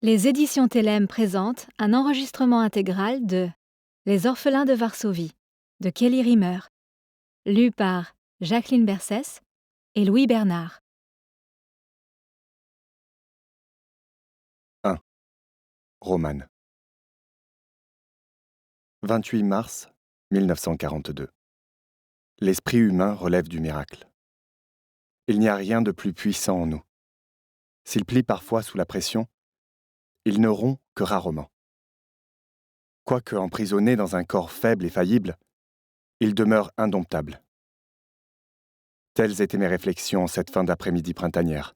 Les éditions Télème présentent un enregistrement intégral de Les orphelins de Varsovie de Kelly Rimmer, lu par Jacqueline Bersès et Louis Bernard. 1. Romane. 28 mars 1942. L'esprit humain relève du miracle. Il n'y a rien de plus puissant en nous. S'il plie parfois sous la pression, il ne rompt que rarement. Quoique emprisonné dans un corps faible et faillible, il demeure indomptable. Telles étaient mes réflexions en cette fin d'après-midi printanière.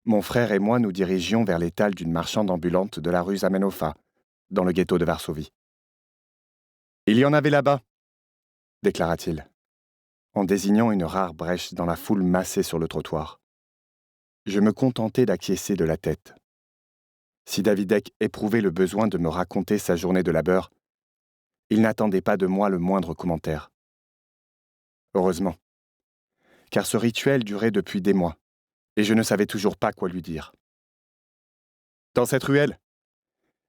Mon frère et moi nous dirigions vers l'étal d'une marchande ambulante de la rue Zamenhofa, dans le ghetto de Varsovie. « Il y en avait là-bas !» déclara-t-il, en désignant une rare brèche dans la foule massée sur le trottoir. Je me contentais d'acquiescer de la tête. Si Davidek éprouvait le besoin de me raconter sa journée de labeur, il n'attendait pas de moi le moindre commentaire. Heureusement, car ce rituel durait depuis des mois, et je ne savais toujours pas quoi lui dire. Dans cette ruelle,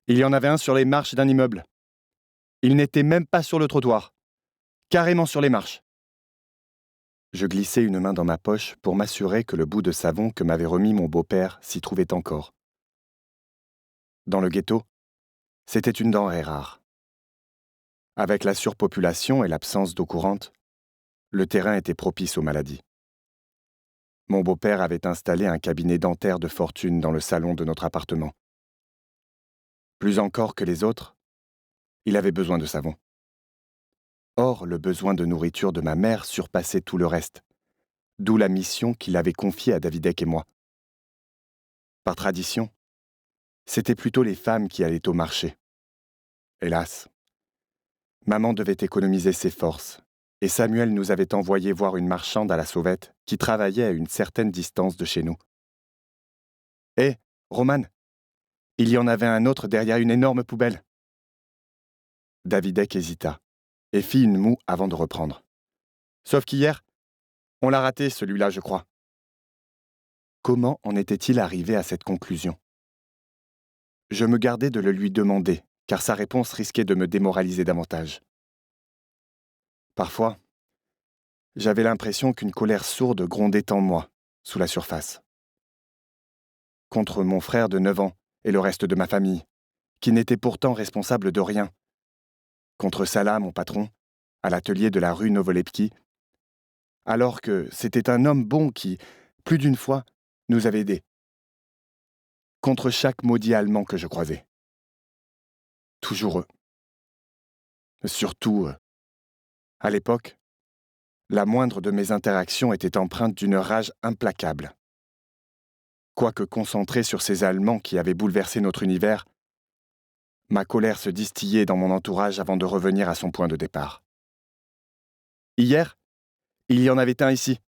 il y en avait un sur les marches d'un immeuble. Il n'était même pas sur le trottoir, carrément sur les marches. Je glissai une main dans ma poche pour m'assurer que le bout de savon que m'avait remis mon beau-père s'y trouvait encore. Dans le ghetto, c'était une denrée rare. Avec la surpopulation et l'absence d'eau courante, le terrain était propice aux maladies. Mon beau-père avait installé un cabinet dentaire de fortune dans le salon de notre appartement. Plus encore que les autres, il avait besoin de savon. Or, le besoin de nourriture de ma mère surpassait tout le reste, d'où la mission qu'il avait confiée à Davidek et moi. Par tradition, c'était plutôt les femmes qui allaient au marché. Hélas, maman devait économiser ses forces, et Samuel nous avait envoyé voir une marchande à la sauvette qui travaillait à une certaine distance de chez nous. « Hé, Romane, il y en avait un autre derrière une énorme poubelle. » Davidek hésita, et fit une moue avant de reprendre. « Sauf qu'hier, on l'a raté, celui-là, je crois. » Comment en était-il arrivé à cette conclusion ? Je me gardais de le lui demander, car sa réponse risquait de me démoraliser davantage. Parfois, j'avais l'impression qu'une colère sourde grondait en moi, sous la surface. Contre mon frère de 9 ans et le reste de ma famille, qui n'était pourtant responsable de rien. Contre Salah, mon patron, à l'atelier de la rue Novolepki, alors que c'était un homme bon qui, plus d'une fois, nous avait aidés. Contre chaque maudit allemand que je croisais. Toujours eux. Surtout eux. À l'époque, la moindre de mes interactions était empreinte d'une rage implacable. Quoique concentrée sur ces Allemands qui avaient bouleversé notre univers, ma colère se distillait dans mon entourage avant de revenir à son point de départ. Hier, il y en avait un ici,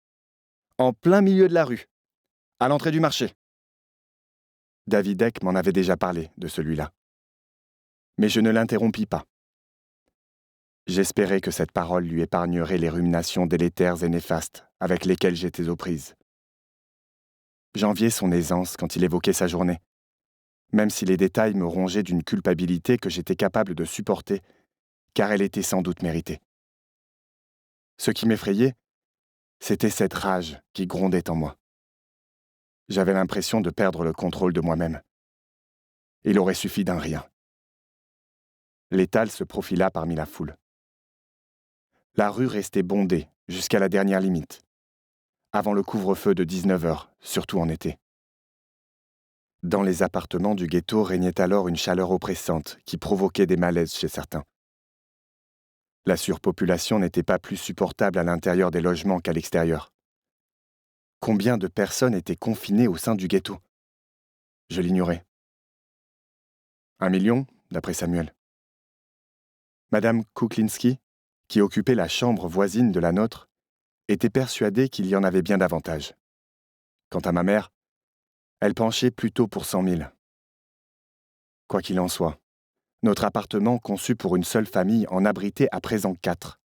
en plein milieu de la rue, à l'entrée du marché. Davidek m'en avait déjà parlé, de celui-là. Mais je ne l'interrompis pas. J'espérais que cette parole lui épargnerait les ruminations délétères et néfastes avec lesquelles j'étais aux prises. J'enviais son aisance quand il évoquait sa journée, même si les détails me rongeaient d'une culpabilité que j'étais capable de supporter, car elle était sans doute méritée. Ce qui m'effrayait, c'était cette rage qui grondait en moi. J'avais l'impression de perdre le contrôle de moi-même. Il aurait suffi d'un rien. L'étal se profila parmi la foule. La rue restait bondée jusqu'à la dernière limite, avant le couvre-feu de 19h, surtout en été. Dans les appartements du ghetto régnait alors une chaleur oppressante qui provoquait des malaises chez certains. La surpopulation n'était pas plus supportable à l'intérieur des logements qu'à l'extérieur. Combien de personnes étaient confinées au sein du ghetto ? Je l'ignorais. 1 million, d'après Samuel. Madame Kuklinski, qui occupait la chambre voisine de la nôtre, était persuadée qu'il y en avait bien davantage. Quant à ma mère, elle penchait plutôt pour 100 000. Quoi qu'il en soit, notre appartement conçu pour une seule famille en abritait à présent 4,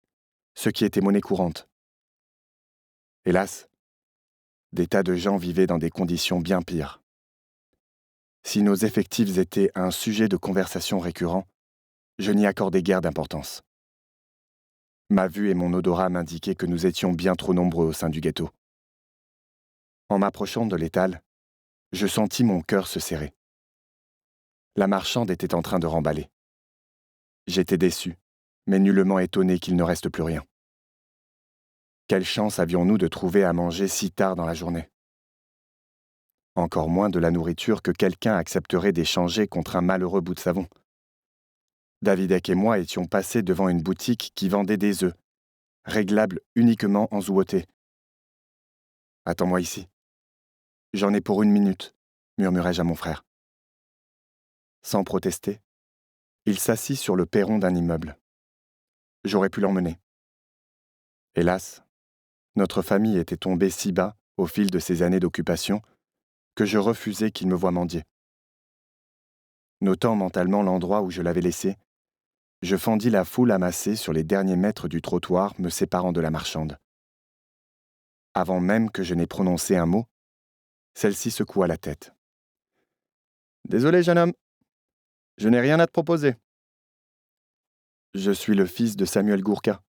ce qui était monnaie courante. Hélas, des tas de gens vivaient dans des conditions bien pires. Si nos effectifs étaient un sujet de conversation récurrent, je n'y accordais guère d'importance. Ma vue et mon odorat m'indiquaient que nous étions bien trop nombreux au sein du ghetto. En m'approchant de l'étal, je sentis mon cœur se serrer. La marchande était en train de remballer. J'étais déçu, mais nullement étonné qu'il ne reste plus rien. Quelle chance avions-nous de trouver à manger si tard dans la journée? Encore moins de la nourriture que quelqu'un accepterait d'échanger contre un malheureux bout de savon. Davidek et moi étions passés devant une boutique qui vendait des œufs, réglables uniquement en zouoté. « Attends-moi ici. J'en ai pour 1 minute, murmurai-je à mon frère. Sans protester, il s'assit sur le perron d'un immeuble. J'aurais pu l'emmener. Hélas, notre famille était tombée si bas au fil de ces années d'occupation que je refusais qu'il me voie mendier. Notant mentalement l'endroit où je l'avais laissé, je fendis la foule amassée sur les derniers mètres du trottoir me séparant de la marchande. Avant même que je n'aie prononcé un mot, celle-ci secoua la tête. « Désolé, jeune homme, je n'ai rien à te proposer. » Je suis le fils de Samuel Gourka.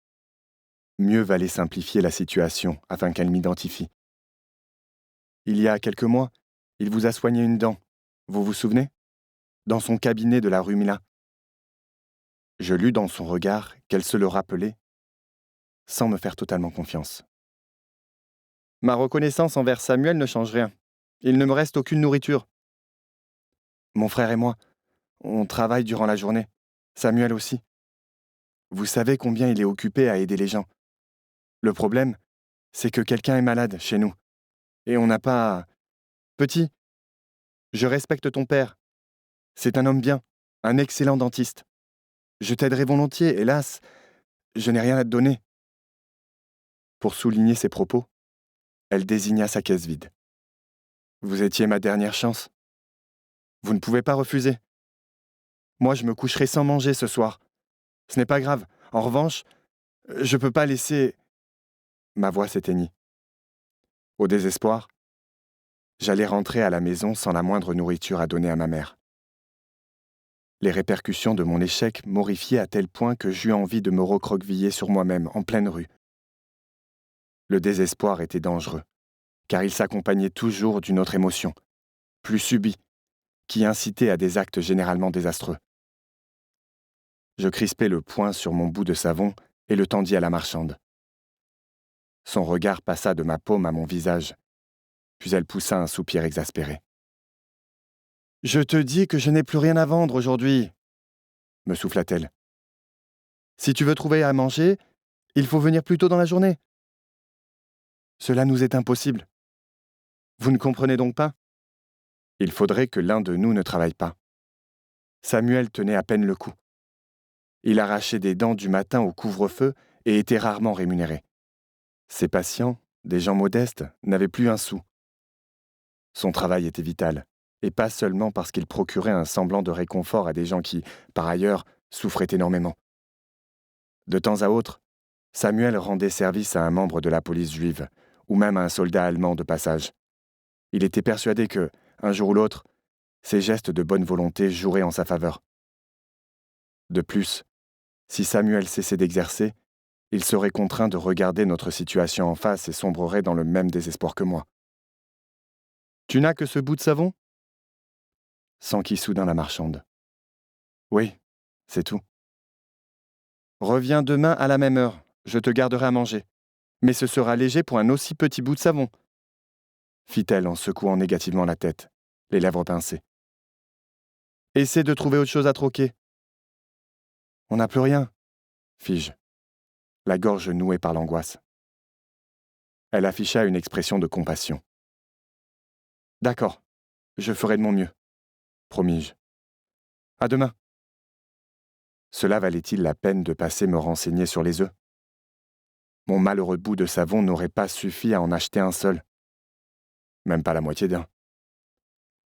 Mieux valait simplifier la situation afin qu'elle m'identifie. Il y a quelques mois, il vous a soigné une dent, vous vous souvenez? Dans son cabinet de la rue Mila. Je lus dans son regard qu'elle se le rappelait, sans me faire totalement confiance. Ma reconnaissance envers Samuel ne change rien. Il ne me reste aucune nourriture. Mon frère et moi, on travaille durant la journée. Samuel aussi. Vous savez combien il est occupé à aider les gens. Le problème, c'est que quelqu'un est malade chez nous. Et on n'a pas... Petit, je respecte ton père. C'est un homme bien, un excellent dentiste. Je t'aiderai volontiers, hélas, je n'ai rien à te donner. Pour souligner ses propos, elle désigna sa caisse vide. Vous étiez ma dernière chance. Vous ne pouvez pas refuser. Moi, je me coucherai sans manger ce soir. Ce n'est pas grave. En revanche, je ne peux pas laisser... Ma voix s'éteignit. Au désespoir, j'allais rentrer à la maison sans la moindre nourriture à donner à ma mère. Les répercussions de mon échec m'horrifiaient à tel point que j'eus envie de me recroqueviller sur moi-même en pleine rue. Le désespoir était dangereux, car il s'accompagnait toujours d'une autre émotion, plus subie, qui incitait à des actes généralement désastreux. Je crispai le poing sur mon bout de savon et le tendis à la marchande. Son regard passa de ma paume à mon visage, puis elle poussa un soupir exaspéré. « Je te dis que je n'ai plus rien à vendre aujourd'hui, » me souffla-t-elle. « Si tu veux trouver à manger, il faut venir plus tôt dans la journée. » Cela nous est impossible. Vous ne comprenez donc pas? Il faudrait que l'un de nous ne travaille pas. Samuel tenait à peine le coup. Il arrachait des dents du matin au couvre-feu et était rarement rémunéré. Ses patients, des gens modestes, n'avaient plus un sou. Son travail était vital, et pas seulement parce qu'il procurait un semblant de réconfort à des gens qui, par ailleurs, souffraient énormément. De temps à autre, Samuel rendait service à un membre de la police juive, ou même à un soldat allemand de passage. Il était persuadé que, un jour ou l'autre, ses gestes de bonne volonté joueraient en sa faveur. De plus, si Samuel cessait d'exercer, il serait contraint de regarder notre situation en face et sombrerait dans le même désespoir que moi. « Tu n'as que ce bout de savon ?» s'enquit soudain la marchande. « Oui, c'est tout. »« Reviens demain à la même heure, je te garderai à manger. Mais ce sera léger pour un aussi petit bout de savon, » fit-elle en secouant négativement la tête, les lèvres pincées. « Essaie de trouver autre chose à troquer. »« On n'a plus rien, » fis-je, la gorge nouée par l'angoisse. Elle afficha une expression de compassion. « D'accord, je ferai de mon mieux, » promis-je. « À demain. » Cela valait-il la peine de passer me renseigner sur les œufs? Mon malheureux bout de savon n'aurait pas suffi à en acheter un seul. Même pas la moitié d'un.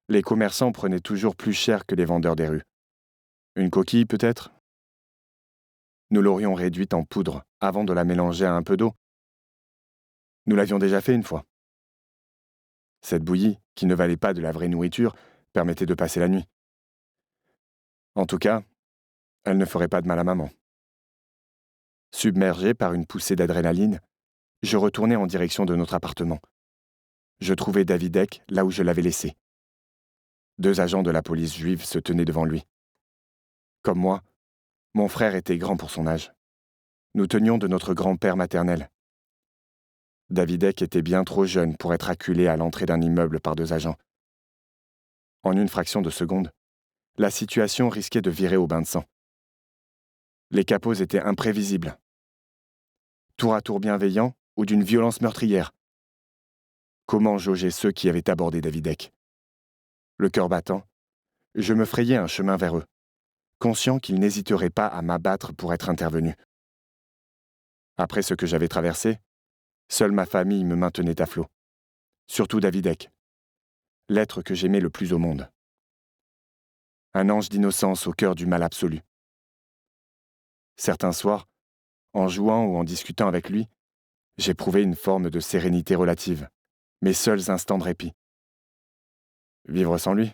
Les commerçants prenaient toujours plus cher que les vendeurs des rues. Une coquille, peut-être? Nous l'aurions réduite en poudre avant de la mélanger à un peu d'eau. Nous l'avions déjà fait une fois. Cette bouillie, qui ne valait pas de la vraie nourriture, permettait de passer la nuit. En tout cas, elle ne ferait pas de mal à maman. Submergé par une poussée d'adrénaline, je retournai en direction de notre appartement. Je trouvai Davidek là où je l'avais laissé. 2 agents de la police juive se tenaient devant lui. Comme moi, mon frère était grand pour son âge. Nous tenions de notre grand-père maternel. Davidek était bien trop jeune pour être acculé à l'entrée d'un immeuble par 2 agents. En une fraction de seconde, la situation risquait de virer au bain de sang. Les capots étaient imprévisibles. Tour à tour bienveillants ou d'une violence meurtrière. Comment jauger ceux qui avaient abordé Davidek? Le cœur battant, je me frayais un chemin vers eux, conscient qu'ils n'hésiteraient pas à m'abattre pour être intervenus. Après ce que j'avais traversé, seule ma famille me maintenait à flot. Surtout Davidek, l'être que j'aimais le plus au monde. Un ange d'innocence au cœur du mal absolu. Certains soirs, en jouant ou en discutant avec lui, j'éprouvais une forme de sérénité relative, mes seuls instants de répit. Vivre sans lui?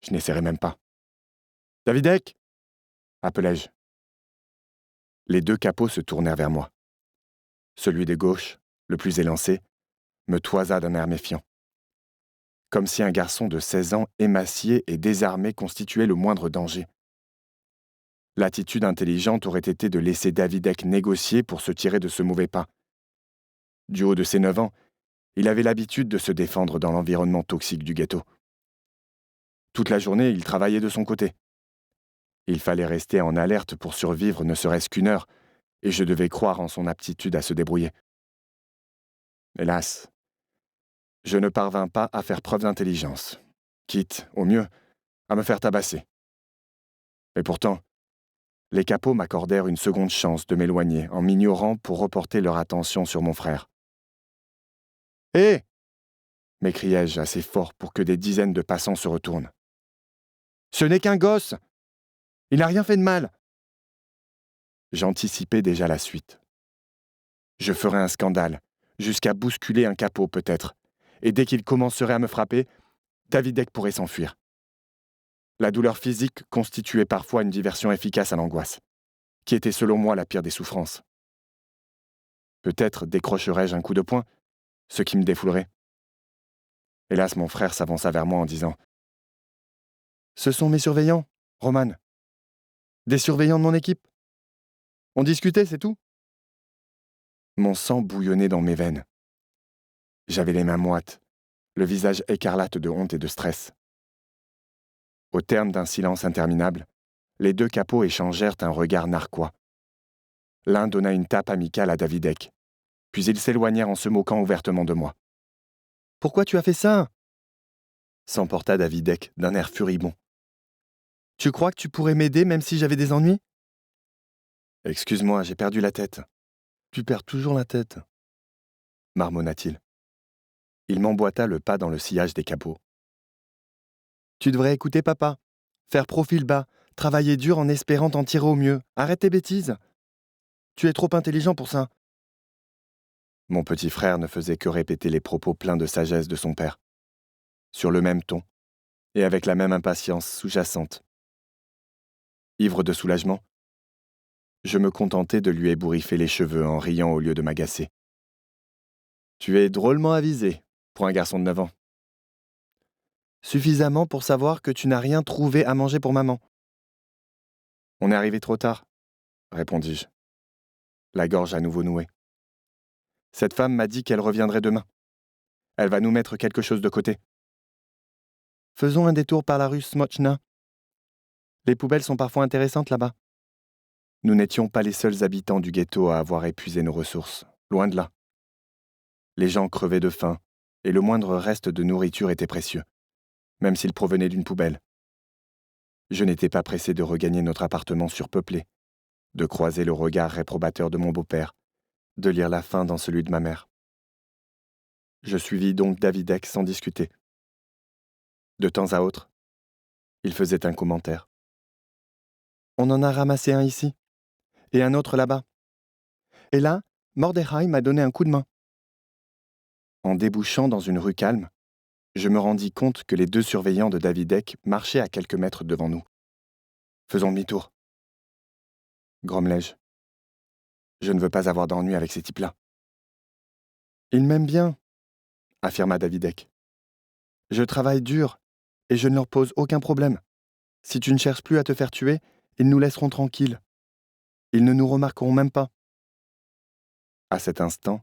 Je n'essaierais même pas. « Davidek !» appelai-je. Les 2 capots se tournèrent vers moi. Celui de gauche, le plus élancé, me toisa d'un air méfiant. Comme si un garçon de 16 ans émacié et désarmé constituait le moindre danger. L'attitude intelligente aurait été de laisser Davidek négocier pour se tirer de ce mauvais pas. Du haut de ses 9 ans, il avait l'habitude de se défendre dans l'environnement toxique du ghetto. Toute la journée, il travaillait de son côté. Il fallait rester en alerte pour survivre ne serait-ce qu'1 heure, et je devais croire en son aptitude à se débrouiller. Hélas, je ne parvins pas à faire preuve d'intelligence, quitte, au mieux, à me faire tabasser. Et pourtant, les capots m'accordèrent une seconde chance de m'éloigner en m'ignorant pour reporter leur attention sur mon frère. « Hé !» m'écriai-je assez fort pour que des dizaines de passants se retournent. « Ce n'est qu'un gosse! Il n'a rien fait de mal !» J'anticipais déjà la suite. Je ferais un scandale, jusqu'à bousculer un capot peut-être, et dès qu'il commencerait à me frapper, Davidek pourrait s'enfuir. La douleur physique constituait parfois une diversion efficace à l'angoisse, qui était selon moi la pire des souffrances. Peut-être décrocherais-je un coup de poing, ce qui me défoulerait. Hélas, mon frère s'avança vers moi en disant « Ce sont mes surveillants, Roman. Des surveillants de mon équipe. On discutait, c'est tout. » Mon sang bouillonnait dans mes veines. J'avais les mains moites, le visage écarlate de honte et de stress. Au terme d'un silence interminable, les 2 capots échangèrent un regard narquois. L'un donna une tape amicale à Davidek, puis ils s'éloignèrent en se moquant ouvertement de moi. « Pourquoi tu as fait ça ?» s'emporta Davidek d'un air furibond. « Tu crois que tu pourrais m'aider même si j'avais des ennuis ?»« Excuse-moi, j'ai perdu la tête. »« Tu perds toujours la tête, » marmonna-t-il. Il m'emboîta le pas dans le sillage des capots. « Tu devrais écouter papa, faire profil bas, travailler dur en espérant t'en tirer au mieux. Arrête tes bêtises. Tu es trop intelligent pour ça. » Mon petit frère ne faisait que répéter les propos pleins de sagesse de son père, sur le même ton, et avec la même impatience sous-jacente. Ivre de soulagement, je me contentais de lui ébouriffer les cheveux en riant au lieu de m'agacer. « Tu es drôlement avisé, pour un garçon de 9 ans. »« Suffisamment pour savoir que tu n'as rien trouvé à manger pour maman. »« On est arrivé trop tard, » répondis-je, la gorge à nouveau nouée. « Cette femme m'a dit qu'elle reviendrait demain. Elle va nous mettre quelque chose de côté. »« Faisons un détour par la rue Smochna. Les poubelles sont parfois intéressantes là-bas. » Nous n'étions pas les seuls habitants du ghetto à avoir épuisé nos ressources, loin de là. Les gens crevaient de faim, et le moindre reste de nourriture était précieux, même s'il provenait d'une poubelle. Je n'étais pas pressé de regagner notre appartement surpeuplé, de croiser le regard réprobateur de mon beau-père, de lire la faim dans celui de ma mère. Je suivis donc Davidek sans discuter. De temps à autre, il faisait un commentaire. « On en a ramassé un ici, et un autre là-bas. Et là, Mordechai m'a donné un coup de main. » En débouchant dans une rue calme, je me rendis compte que les 2 surveillants de Davidek marchaient à quelques mètres devant nous. « Faisons demi-tour. » grommelai-je. « Je ne veux pas avoir d'ennui avec ces types-là. »« Ils m'aiment bien, » affirma Davidek. « Je travaille dur et je ne leur pose aucun problème. Si tu ne cherches plus à te faire tuer, ils nous laisseront tranquilles. Ils ne nous remarqueront même pas. » À cet instant,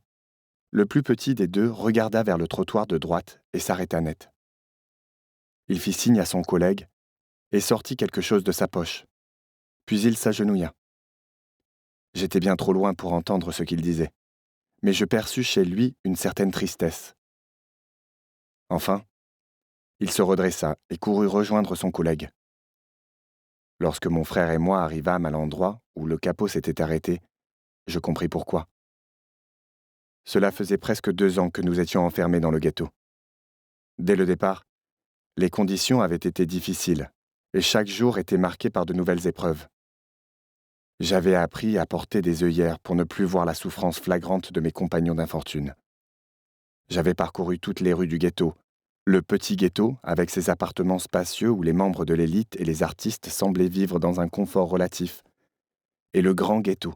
le plus petit des 2 regarda vers le trottoir de droite et s'arrêta net. Il fit signe à son collègue et sortit quelque chose de sa poche. Puis il s'agenouilla. J'étais bien trop loin pour entendre ce qu'il disait, mais je perçus chez lui une certaine tristesse. Enfin, il se redressa et courut rejoindre son collègue. Lorsque mon frère et moi arrivâmes à l'endroit où le capot s'était arrêté, je compris pourquoi. Cela faisait presque 2 ans que nous étions enfermés dans le ghetto. Dès le départ, les conditions avaient été difficiles, et chaque jour était marqué par de nouvelles épreuves. J'avais appris à porter des œillères pour ne plus voir la souffrance flagrante de mes compagnons d'infortune. J'avais parcouru toutes les rues du ghetto, le petit ghetto avec ses appartements spacieux où les membres de l'élite et les artistes semblaient vivre dans un confort relatif, et le grand ghetto,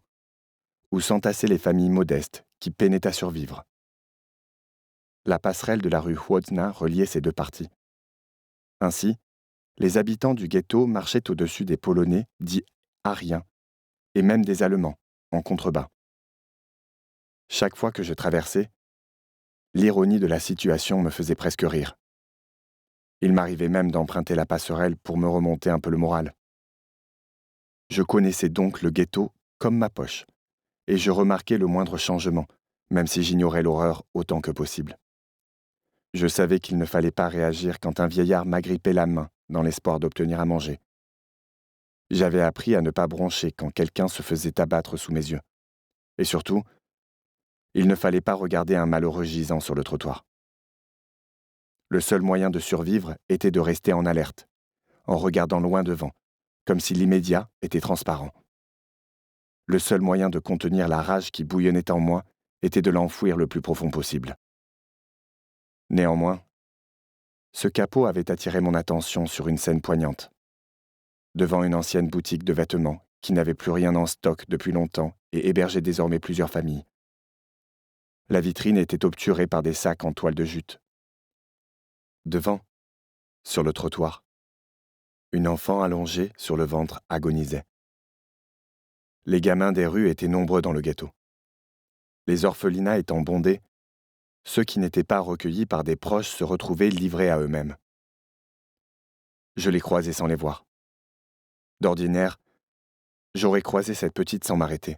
où s'entassaient les familles modestes qui peinaient à survivre. La passerelle de la rue Chłodna reliait ces 2 parties. Ainsi, les habitants du ghetto marchaient au-dessus des Polonais dits ariens, et même des Allemands, en contrebas. Chaque fois que je traversais, l'ironie de la situation me faisait presque rire. Il m'arrivait même d'emprunter la passerelle pour me remonter un peu le moral. Je connaissais donc le ghetto comme ma poche, et je remarquais le moindre changement, même si j'ignorais l'horreur autant que possible. Je savais qu'il ne fallait pas réagir quand un vieillard m'agrippait la main dans l'espoir d'obtenir à manger. J'avais appris à ne pas broncher quand quelqu'un se faisait abattre sous mes yeux. Et surtout, il ne fallait pas regarder un malheureux gisant sur le trottoir. Le seul moyen de survivre était de rester en alerte, en regardant loin devant, comme si l'immédiat était transparent. Le seul moyen de contenir la rage qui bouillonnait en moi était de l'enfouir le plus profond possible. Néanmoins, ce capot avait attiré mon attention sur une scène poignante. Devant une ancienne boutique de vêtements qui n'avait plus rien en stock depuis longtemps et hébergeait désormais plusieurs familles. La vitrine était obturée par des sacs en toile de jute. Devant, sur le trottoir, une enfant allongée sur le ventre agonisait. Les gamins des rues étaient nombreux dans le ghetto. Les orphelinats étant bondés, ceux qui n'étaient pas recueillis par des proches se retrouvaient livrés à eux-mêmes. Je les croisais sans les voir. D'ordinaire, j'aurais croisé cette petite sans m'arrêter.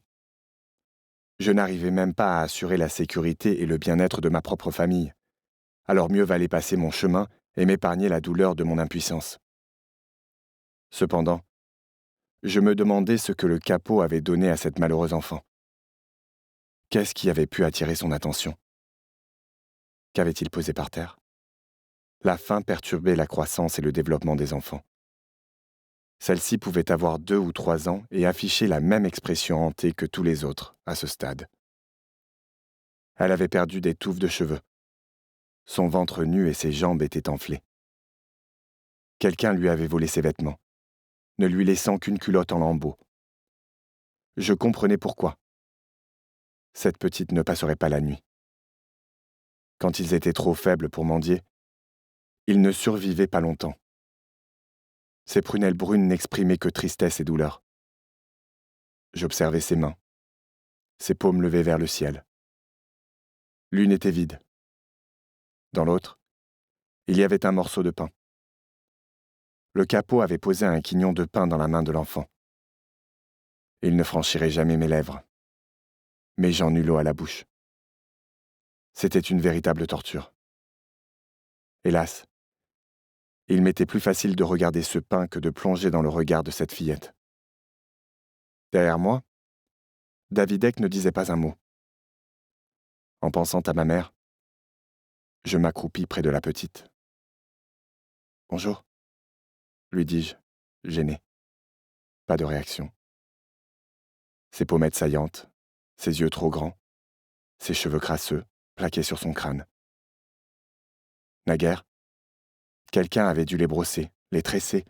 Je n'arrivais même pas à assurer la sécurité et le bien-être de ma propre famille. Alors mieux valait passer mon chemin et m'épargner la douleur de mon impuissance. Cependant, je me demandais ce que le capot avait donné à cette malheureuse enfant. Qu'est-ce qui avait pu attirer son attention? Qu'avait-il posé par terre? La faim perturbait la croissance et le développement des enfants. Celle-ci pouvait avoir 2 ou 3 ans et afficher la même expression hantée que tous les autres à ce stade. Elle avait perdu des touffes de cheveux. Son ventre nu et ses jambes étaient enflées. Quelqu'un lui avait volé ses vêtements, ne lui laissant qu'une culotte en lambeaux. Je comprenais pourquoi. Cette petite ne passerait pas la nuit. Quand ils étaient trop faibles pour mendier, ils ne survivaient pas longtemps. Ses prunelles brunes n'exprimaient que tristesse et douleur. J'observais ses mains, ses paumes levées vers le ciel. L'une était vide. Dans l'autre, il y avait un morceau de pain. Le capot avait posé un quignon de pain dans la main de l'enfant. Il ne franchirait jamais mes lèvres, mais j'en eus l'eau à la bouche. C'était une véritable torture. Hélas, il m'était plus facile de regarder ce pain que de plonger dans le regard de cette fillette. Derrière moi, Davidek ne disait pas un mot. En pensant à ma mère, je m'accroupis près de la petite. « Bonjour », lui dis-je, gêné. Pas de réaction. Ses pommettes saillantes, ses yeux trop grands, ses cheveux crasseux, plaqués sur son crâne. Naguère, Quelqu'un avait dû les brosser, les tresser.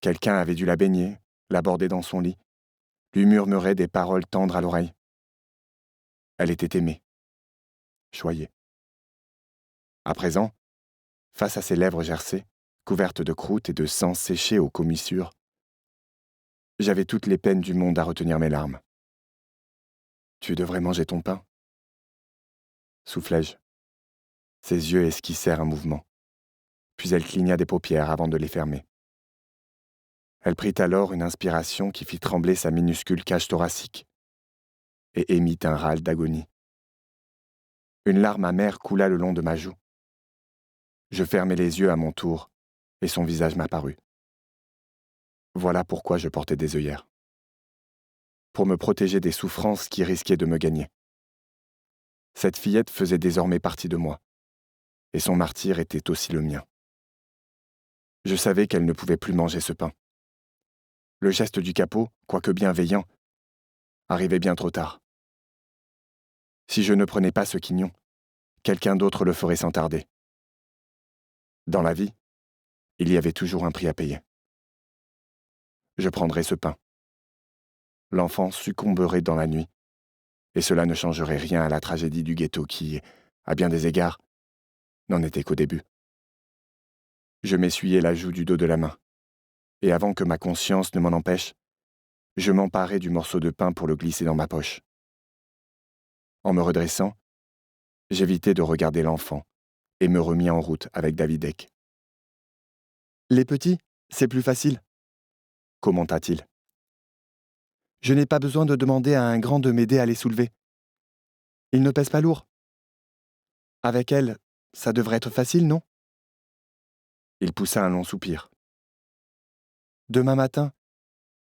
Quelqu'un avait dû la baigner, l'aborder dans son lit, lui murmurer des paroles tendres à l'oreille. Elle était aimée, choyée. À présent, face à ses lèvres gercées, couvertes de croûte et de sang séché aux commissures, j'avais toutes les peines du monde à retenir mes larmes. « Tu devrais manger ton pain » soufflai-je. Ses yeux esquissèrent un mouvement, puis elle cligna des paupières avant de les fermer. Elle prit alors une inspiration qui fit trembler sa minuscule cage thoracique et émit un râle d'agonie. Une larme amère coula le long de ma joue. Je fermai les yeux à mon tour, et son visage m'apparut. Voilà pourquoi je portais des œillères. Pour me protéger des souffrances qui risquaient de me gagner. Cette fillette faisait désormais partie de moi, et son martyre était aussi le mien. Je savais qu'elle ne pouvait plus manger ce pain. Le geste du capot, quoique bienveillant, arrivait bien trop tard. Si je ne prenais pas ce quignon, quelqu'un d'autre le ferait sans tarder. Dans la vie, il y avait toujours un prix à payer. Je prendrais ce pain. L'enfant succomberait dans la nuit, et cela ne changerait rien à la tragédie du ghetto qui, à bien des égards, n'en était qu'au début. Je m'essuyai la joue du dos de la main, et avant que ma conscience ne m'en empêche, je m'emparai du morceau de pain pour le glisser dans ma poche. En me redressant, j'évitai de regarder l'enfant et me remis en route avec Davidek. « Les petits, c'est plus facile, » commenta-t-il. « Je n'ai pas besoin de demander à un grand de m'aider à les soulever. Ils ne pèsent pas lourd. Avec elle, ça devrait être facile, non ?» Il poussa un long soupir. « Demain matin,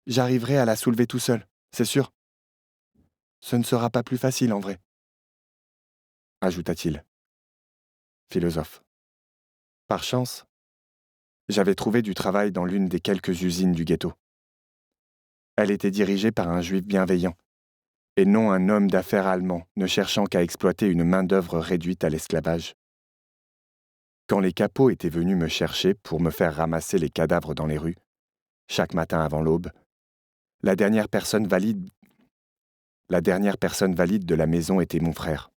j'arriverai à la soulever tout seul, c'est sûr. Ce ne sera pas plus facile en vrai. » ajouta-t-il. Philosophe. Par chance, j'avais trouvé du travail dans l'une des quelques usines du ghetto. Elle était dirigée par un juif bienveillant, et non un homme d'affaires allemand ne cherchant qu'à exploiter une main-d'œuvre réduite à l'esclavage. Quand les capots étaient venus me chercher pour me faire ramasser les cadavres dans les rues, chaque matin avant l'aube, la dernière personne valide de la maison était mon frère.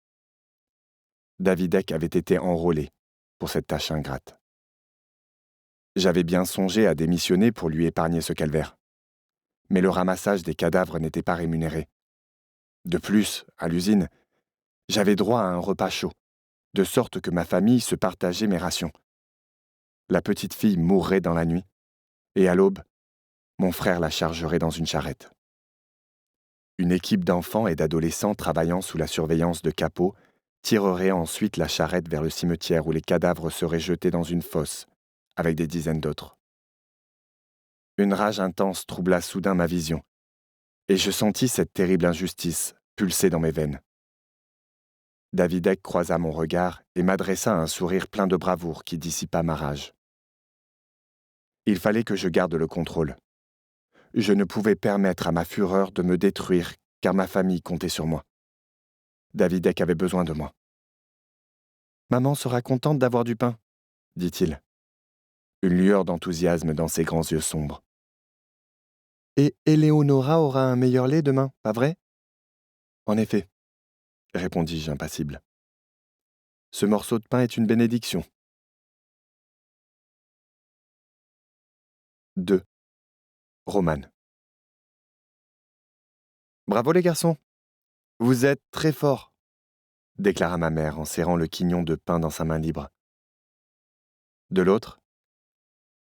Davidek avait été enrôlé pour cette tâche ingrate. J'avais bien songé à démissionner pour lui épargner ce calvaire. Mais le ramassage des cadavres n'était pas rémunéré. De plus, à l'usine, j'avais droit à un repas chaud, de sorte que ma famille se partageait mes rations. La petite fille mourrait dans la nuit, et à l'aube, mon frère la chargerait dans une charrette. Une équipe d'enfants et d'adolescents travaillant sous la surveillance de capots tirerait ensuite la charrette vers le cimetière où les cadavres seraient jetés dans une fosse, avec des dizaines d'autres. Une rage intense troubla soudain ma vision, et je sentis cette terrible injustice pulser dans mes veines. Davidek croisa mon regard et m'adressa un sourire plein de bravoure qui dissipa ma rage. Il fallait que je garde le contrôle. Je ne pouvais permettre à ma fureur de me détruire car ma famille comptait sur moi. Davidek avait besoin de moi. « Maman sera contente d'avoir du pain, » dit-il. Une lueur d'enthousiasme dans ses grands yeux sombres. « Et Éléonora aura un meilleur lait demain, pas vrai ?»« En effet, » répondis-je impassible. « Ce morceau de pain est une bénédiction. » 2. Romane. « Bravo les garçons, vous êtes très forts, » déclara ma mère en serrant le quignon de pain dans sa main libre. De l'autre,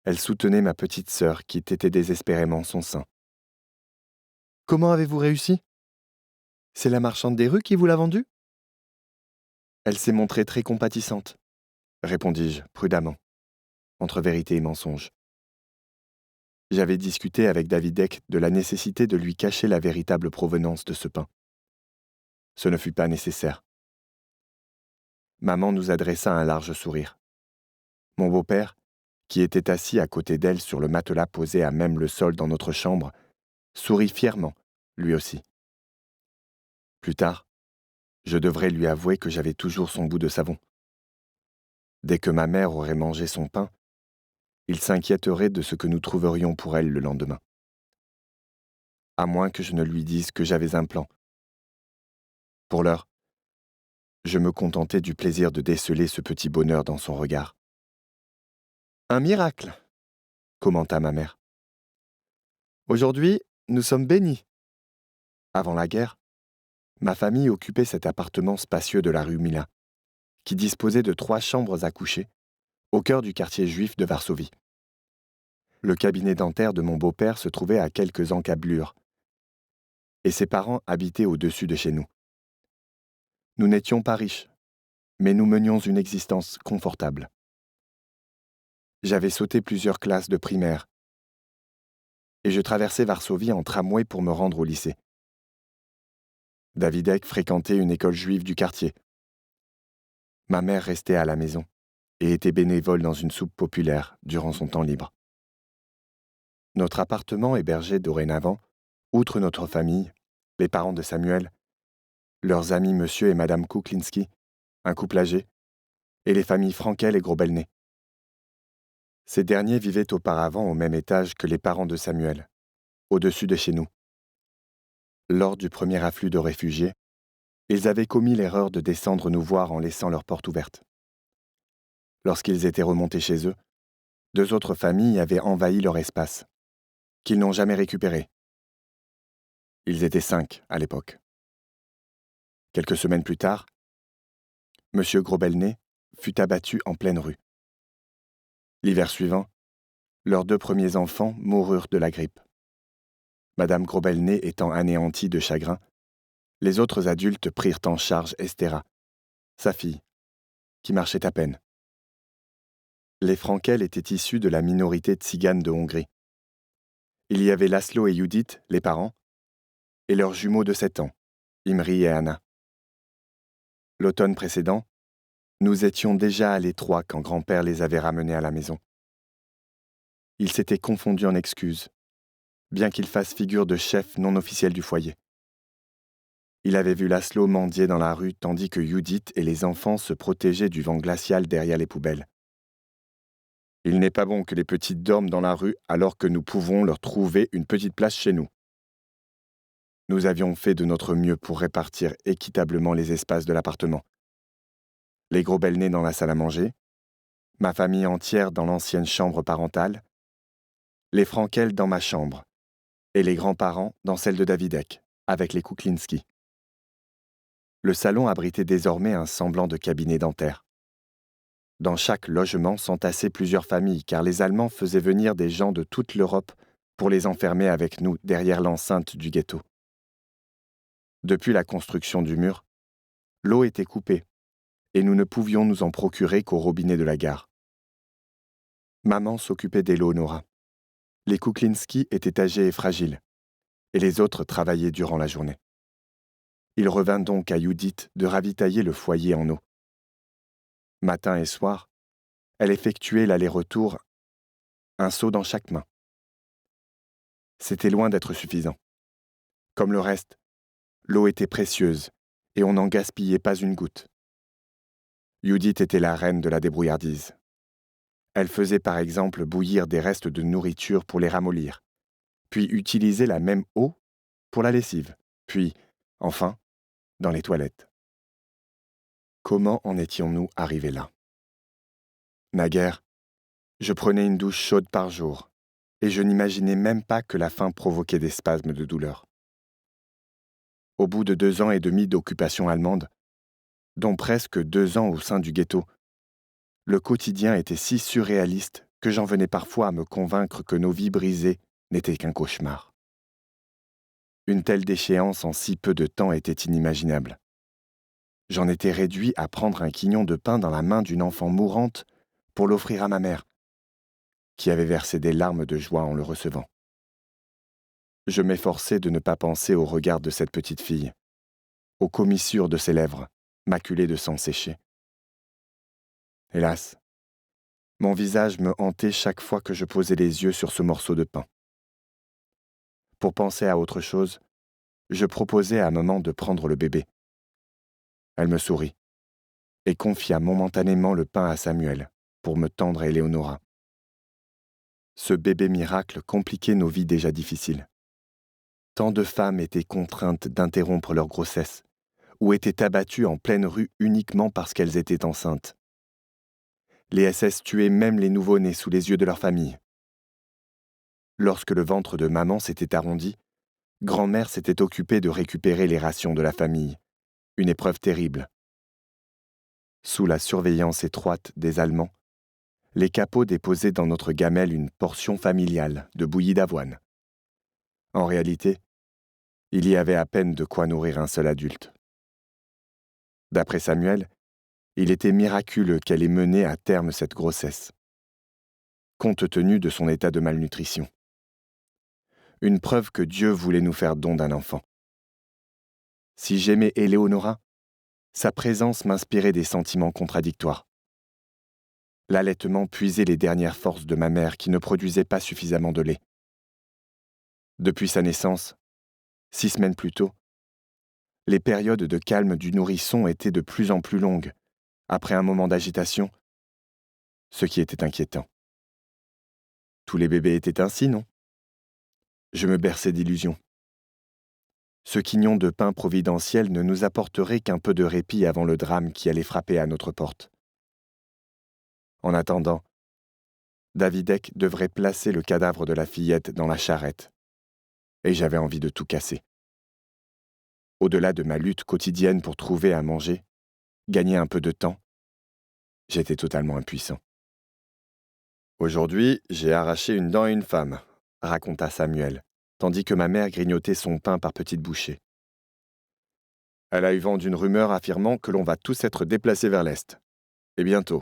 elle soutenait ma petite sœur qui tétait désespérément son sein. « Comment avez-vous réussi ? C'est la marchande des rues qui vous l'a vendu ? » Elle s'est montrée très compatissante, répondis-je prudemment, entre vérité et mensonge. J'avais discuté avec Davidek de la nécessité de lui cacher la véritable provenance de ce pain. Ce ne fut pas nécessaire. Maman nous adressa un large sourire. Mon beau-père, qui était assis à côté d'elle sur le matelas posé à même le sol dans notre chambre, sourit fièrement, lui aussi. Plus tard, je devrais lui avouer que j'avais toujours son bout de savon. Dès que ma mère aurait mangé son pain, il s'inquiéterait de ce que nous trouverions pour elle le lendemain. À moins que je ne lui dise que j'avais un plan. Pour l'heure, je me contentais du plaisir de déceler ce petit bonheur dans son regard. « Un miracle !» commenta ma mère. « Aujourd'hui, nous sommes bénis. » Avant la guerre, ma famille occupait cet appartement spacieux de la rue Mila, qui disposait de 3 chambres à coucher, au cœur du quartier juif de Varsovie. Le cabinet dentaire de mon beau-père se trouvait à quelques encablures, et ses parents habitaient au-dessus de chez nous. Nous n'étions pas riches, mais nous menions une existence confortable. J'avais sauté plusieurs classes de primaire, et je traversais Varsovie en tramway pour me rendre au lycée. Davidek fréquentait une école juive du quartier. Ma mère restait à la maison et était bénévole dans une soupe populaire durant son temps libre. Notre appartement hébergeait dorénavant, outre notre famille, les parents de Samuel, leurs amis Monsieur et Madame Kuklinski, un couple âgé, et les familles Frankel et Grobelnet. Ces derniers vivaient auparavant au même étage que les parents de Samuel, au-dessus de chez nous. Lors du premier afflux de réfugiés, ils avaient commis l'erreur de descendre nous voir en laissant leur porte ouverte. Lorsqu'ils étaient remontés chez eux, 2 autres familles avaient envahi leur espace, qu'ils n'ont jamais récupéré. Ils étaient 5 à l'époque. Quelques semaines plus tard, M. Grobelnet fut abattu en pleine rue. L'hiver suivant, leurs 2 premiers enfants moururent de la grippe. Madame Grobelnet étant anéantie de chagrin, les autres adultes prirent en charge Estera, sa fille, qui marchait à peine. Les Frankel étaient issus de la minorité tzigane de Hongrie. Il y avait Laszlo et Judith, les parents, et leurs jumeaux de 7 ans, Imri et Anna. L'automne précédent, nous étions déjà à l'étroit quand grand-père les avait ramenés à la maison. Il s'était confondu en excuses, bien qu'il fasse figure de chef non officiel du foyer. Il avait vu Laszlo mendier dans la rue tandis que Judith et les enfants se protégeaient du vent glacial derrière les poubelles. Il n'est pas bon que les petits dorment dans la rue alors que nous pouvons leur trouver une petite place chez nous. Nous avions fait de notre mieux pour répartir équitablement les espaces de l'appartement. Les Grobelnet dans la salle à manger, ma famille entière dans l'ancienne chambre parentale, les Frankel dans ma chambre, et les grands-parents dans celle de Davidek, avec les Kuklinski. Le salon abritait désormais un semblant de cabinet dentaire. Dans chaque logement s'entassaient plusieurs familles, car les Allemands faisaient venir des gens de toute l'Europe pour les enfermer avec nous derrière l'enceinte du ghetto. Depuis la construction du mur, l'eau était coupée, et nous ne pouvions nous en procurer qu'au robinet de la gare. Maman s'occupait d'Eleonora. Les Kuklinski étaient âgés et fragiles, et les autres travaillaient durant la journée. Il revint donc à Judith de ravitailler le foyer en eau. Matin et soir, elle effectuait l'aller-retour, un seau dans chaque main. C'était loin d'être suffisant. Comme le reste, l'eau était précieuse, et on n'en gaspillait pas une goutte. Judith était la reine de la débrouillardise. Elle faisait par exemple bouillir des restes de nourriture pour les ramollir, puis utiliser la même eau pour la lessive, puis, enfin, dans les toilettes. Comment en étions-nous arrivés là? Naguère, je prenais une douche chaude par jour, et je n'imaginais même pas que la faim provoquait des spasmes de douleur. Au bout de 2 ans et demi d'occupation allemande, dont presque 2 ans au sein du ghetto, le quotidien était si surréaliste que j'en venais parfois à me convaincre que nos vies brisées n'étaient qu'un cauchemar. Une telle déchéance en si peu de temps était inimaginable. J'en étais réduit à prendre un quignon de pain dans la main d'une enfant mourante pour l'offrir à ma mère, qui avait versé des larmes de joie en le recevant. Je m'efforçais de ne pas penser au regard de cette petite fille, aux commissures de ses lèvres, maculées de sang séché. Hélas, mon visage me hantait chaque fois que je posais les yeux sur ce morceau de pain. Pour penser à autre chose, je proposai à maman de prendre le bébé. Elle me sourit et confia momentanément le pain à Samuel pour me tendre Eleonora. Ce bébé miracle compliquait nos vies déjà difficiles. Tant de femmes étaient contraintes d'interrompre leur grossesse, ou étaient abattues en pleine rue uniquement parce qu'elles étaient enceintes. Les SS tuaient même les nouveau-nés sous les yeux de leur famille. Lorsque le ventre de maman s'était arrondi, grand-mère s'était occupée de récupérer les rations de la famille, une épreuve terrible. Sous la surveillance étroite des Allemands, les capots déposaient dans notre gamelle une portion familiale de bouillie d'avoine. En réalité, il y avait à peine de quoi nourrir un seul adulte. D'après Samuel, il était miraculeux qu'elle ait mené à terme cette grossesse, compte tenu de son état de malnutrition. Une preuve que Dieu voulait nous faire don d'un enfant. Si j'aimais Éléonora, sa présence m'inspirait des sentiments contradictoires. L'allaitement puisait les dernières forces de ma mère qui ne produisait pas suffisamment de lait. Depuis sa naissance, 6 semaines plus tôt, les périodes de calme du nourrisson étaient de plus en plus longues, après un moment d'agitation, ce qui était inquiétant. Tous les bébés étaient ainsi, non? Je me berçais d'illusions. Ce quignon de pain providentiel ne nous apporterait qu'un peu de répit avant le drame qui allait frapper à notre porte. En attendant, Davidek devrait placer le cadavre de la fillette dans la charrette, et j'avais envie de tout casser. Au-delà de ma lutte quotidienne pour trouver à manger, gagner un peu de temps, j'étais totalement impuissant. Aujourd'hui, j'ai arraché une dent à une femme, raconta Samuel, tandis que ma mère grignotait son pain par petites bouchées. Elle a eu vent d'une rumeur affirmant que l'on va tous être déplacés vers l'Est. Et bientôt.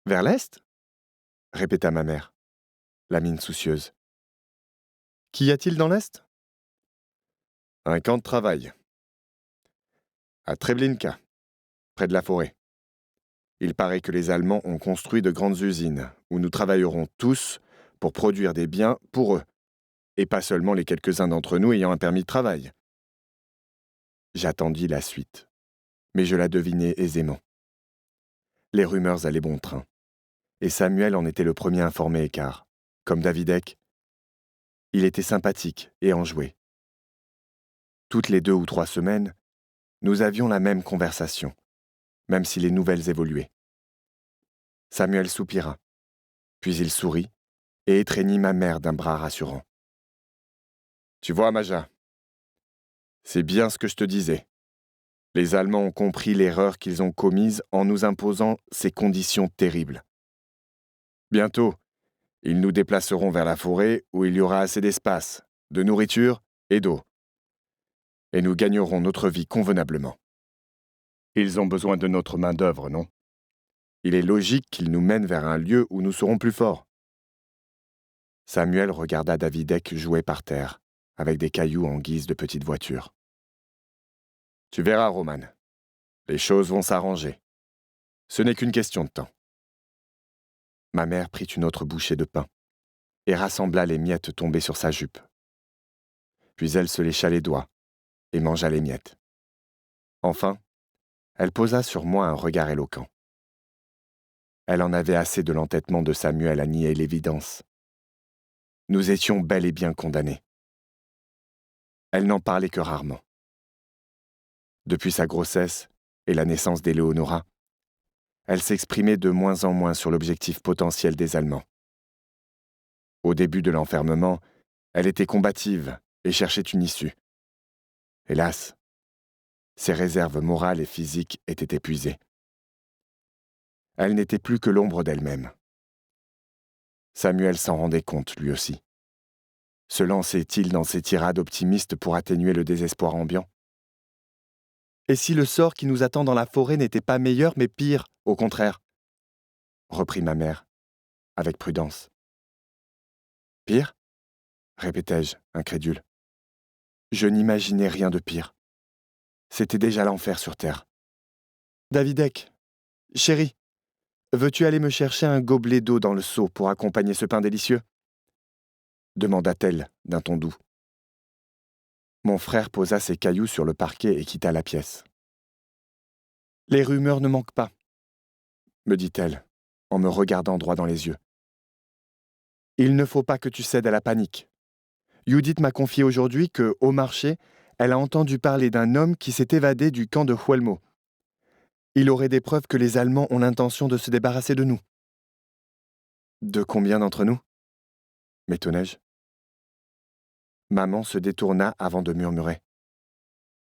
Vers l'Est ? Répéta ma mère, la mine soucieuse. Qu'y a-t-il dans l'Est ? Un camp de travail. À Treblinka, près de la forêt. Il paraît que les Allemands ont construit de grandes usines où nous travaillerons tous pour produire des biens pour eux, et pas seulement les quelques-uns d'entre nous ayant un permis de travail. J'attendis la suite, mais je la devinai aisément. Les rumeurs allaient bon train, et Samuel en était le premier informé car, comme Davidek, il était sympathique et enjoué. Toutes les 2 ou 3 semaines, nous avions la même conversation, même si les nouvelles évoluaient. Samuel soupira, puis il sourit et étreignit ma mère d'un bras rassurant. « Tu vois, Maja, c'est bien ce que je te disais. Les Allemands ont compris l'erreur qu'ils ont commise en nous imposant ces conditions terribles. Bientôt, ils nous déplaceront vers la forêt où il y aura assez d'espace, de nourriture et d'eau. Et nous gagnerons notre vie convenablement. Ils ont besoin de notre main-d'œuvre, non ? Il est logique qu'ils nous mènent vers un lieu où nous serons plus forts. » Samuel regarda Davidek jouer par terre, avec des cailloux en guise de petite voiture. « Tu verras, Roman. Les choses vont s'arranger. Ce n'est qu'une question de temps. » Ma mère prit une autre bouchée de pain et rassembla les miettes tombées sur sa jupe. Puis elle se lécha les doigts et mangea les miettes. Enfin, elle posa sur moi un regard éloquent. Elle en avait assez de l'entêtement de Samuel à nier l'évidence. Nous étions bel et bien condamnés. Elle n'en parlait que rarement. Depuis sa grossesse et la naissance d'Éléonora, elle s'exprimait de moins en moins sur l'objectif potentiel des Allemands. Au début de l'enfermement, elle était combative et cherchait une issue. Hélas, ses réserves morales et physiques étaient épuisées. Elle n'était plus que l'ombre d'elle-même. Samuel s'en rendait compte, lui aussi. Se lançait-il dans ses tirades optimistes pour atténuer le désespoir ambiant ? Et si le sort qui nous attend dans la forêt n'était pas meilleur, mais pire, au contraire ? Reprit ma mère, avec prudence. Pire ? Répétai-je, incrédule. Je n'imaginais rien de pire. C'était déjà l'enfer sur terre. Davidek, chéri, veux-tu aller me chercher un gobelet d'eau dans le seau pour accompagner ce pain délicieux ? Demanda-t-elle d'un ton doux. Mon frère posa ses cailloux sur le parquet et quitta la pièce. Les rumeurs ne manquent pas, me dit-elle, en me regardant droit dans les yeux. Il ne faut pas que tu cèdes à la panique. Judith m'a confié aujourd'hui que, au marché, elle a entendu parler d'un homme qui s'est évadé du camp de Huelmo. Il aurait des preuves que les Allemands ont l'intention de se débarrasser de nous. De combien d'entre nous? M'étonnai-je. Maman se détourna avant de murmurer.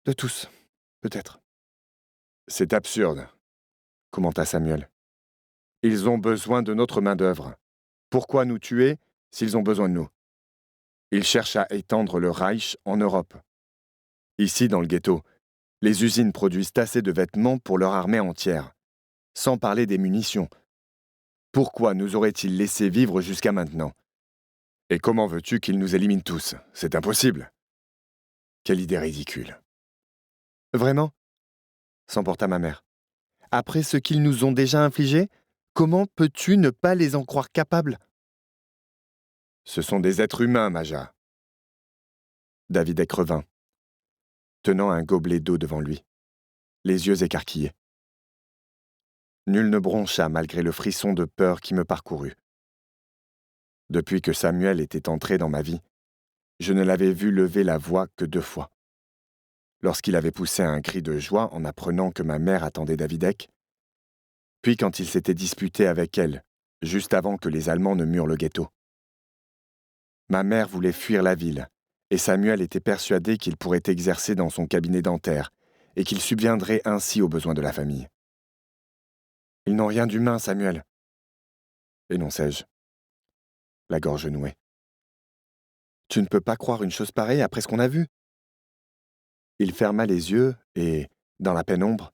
De tous, peut-être. C'est absurde, commenta Samuel. Ils ont besoin de notre main-d'œuvre. Pourquoi nous tuer s'ils ont besoin de nous? Ils cherchent à étendre le Reich en Europe. Ici, dans le ghetto, les usines produisent assez de vêtements pour leur armée entière, sans parler des munitions. Pourquoi nous auraient-ils laissé vivre jusqu'à maintenant? Et comment veux-tu qu'ils nous éliminent tous? C'est impossible. Quelle idée ridicule. Vraiment? S'emporta ma mère. Après ce qu'ils nous ont déjà infligé, comment peux-tu ne pas les en croire capables? Ce sont des êtres humains, Maja. Davidek revint, tenant un gobelet d'eau devant lui, les yeux écarquillés. Nul ne broncha malgré le frisson de peur qui me parcourut. Depuis que Samuel était entré dans ma vie, je ne l'avais vu lever la voix que 2 fois. Lorsqu'il avait poussé un cri de joie en apprenant que ma mère attendait Davidek, puis quand il s'était disputé avec elle, juste avant que les Allemands ne murent le ghetto. Ma mère voulait fuir la ville, et Samuel était persuadé qu'il pourrait exercer dans son cabinet dentaire, et qu'il subviendrait ainsi aux besoins de la famille. Ils n'ont rien d'humain, Samuel, énonçai-je, la gorge nouée. Tu ne peux pas croire une chose pareille après ce qu'on a vu. Il ferma les yeux et, dans la pénombre,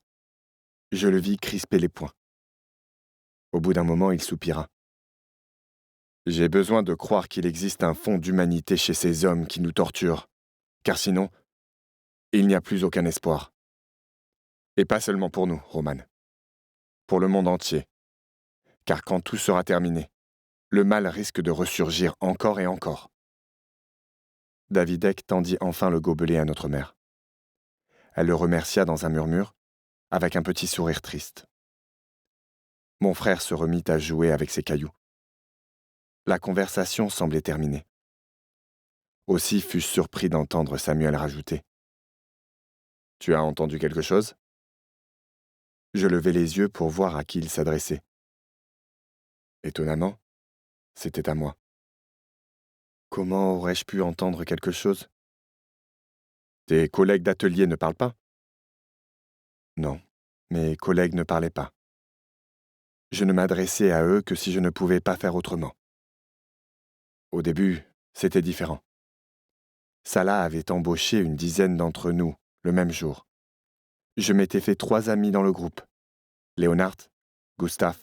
je le vis crisper les poings. Au bout d'un moment, il soupira. J'ai besoin de croire qu'il existe un fond d'humanité chez ces hommes qui nous torturent, car sinon, il n'y a plus aucun espoir. Et pas seulement pour nous, Roman. Pour le monde entier. Car quand tout sera terminé, le mal risque de ressurgir encore et encore. Davidek tendit enfin le gobelet à notre mère. Elle le remercia dans un murmure, avec un petit sourire triste. Mon frère se remit à jouer avec ses cailloux. La conversation semblait terminée. Aussi fus-je surpris d'entendre Samuel rajouter. « Tu as entendu quelque chose ?» Je levai les yeux pour voir à qui il s'adressait. Étonnamment, c'était à moi. Comment aurais-je pu entendre quelque chose? Tes collègues d'atelier ne parlent pas? Non, mes collègues ne parlaient pas. Je ne m'adressais à eux que si je ne pouvais pas faire autrement. Au début, c'était différent. Salah avait embauché une dizaine d'entre nous le même jour. Je m'étais fait 3 amis dans le groupe, Léonard, Gustave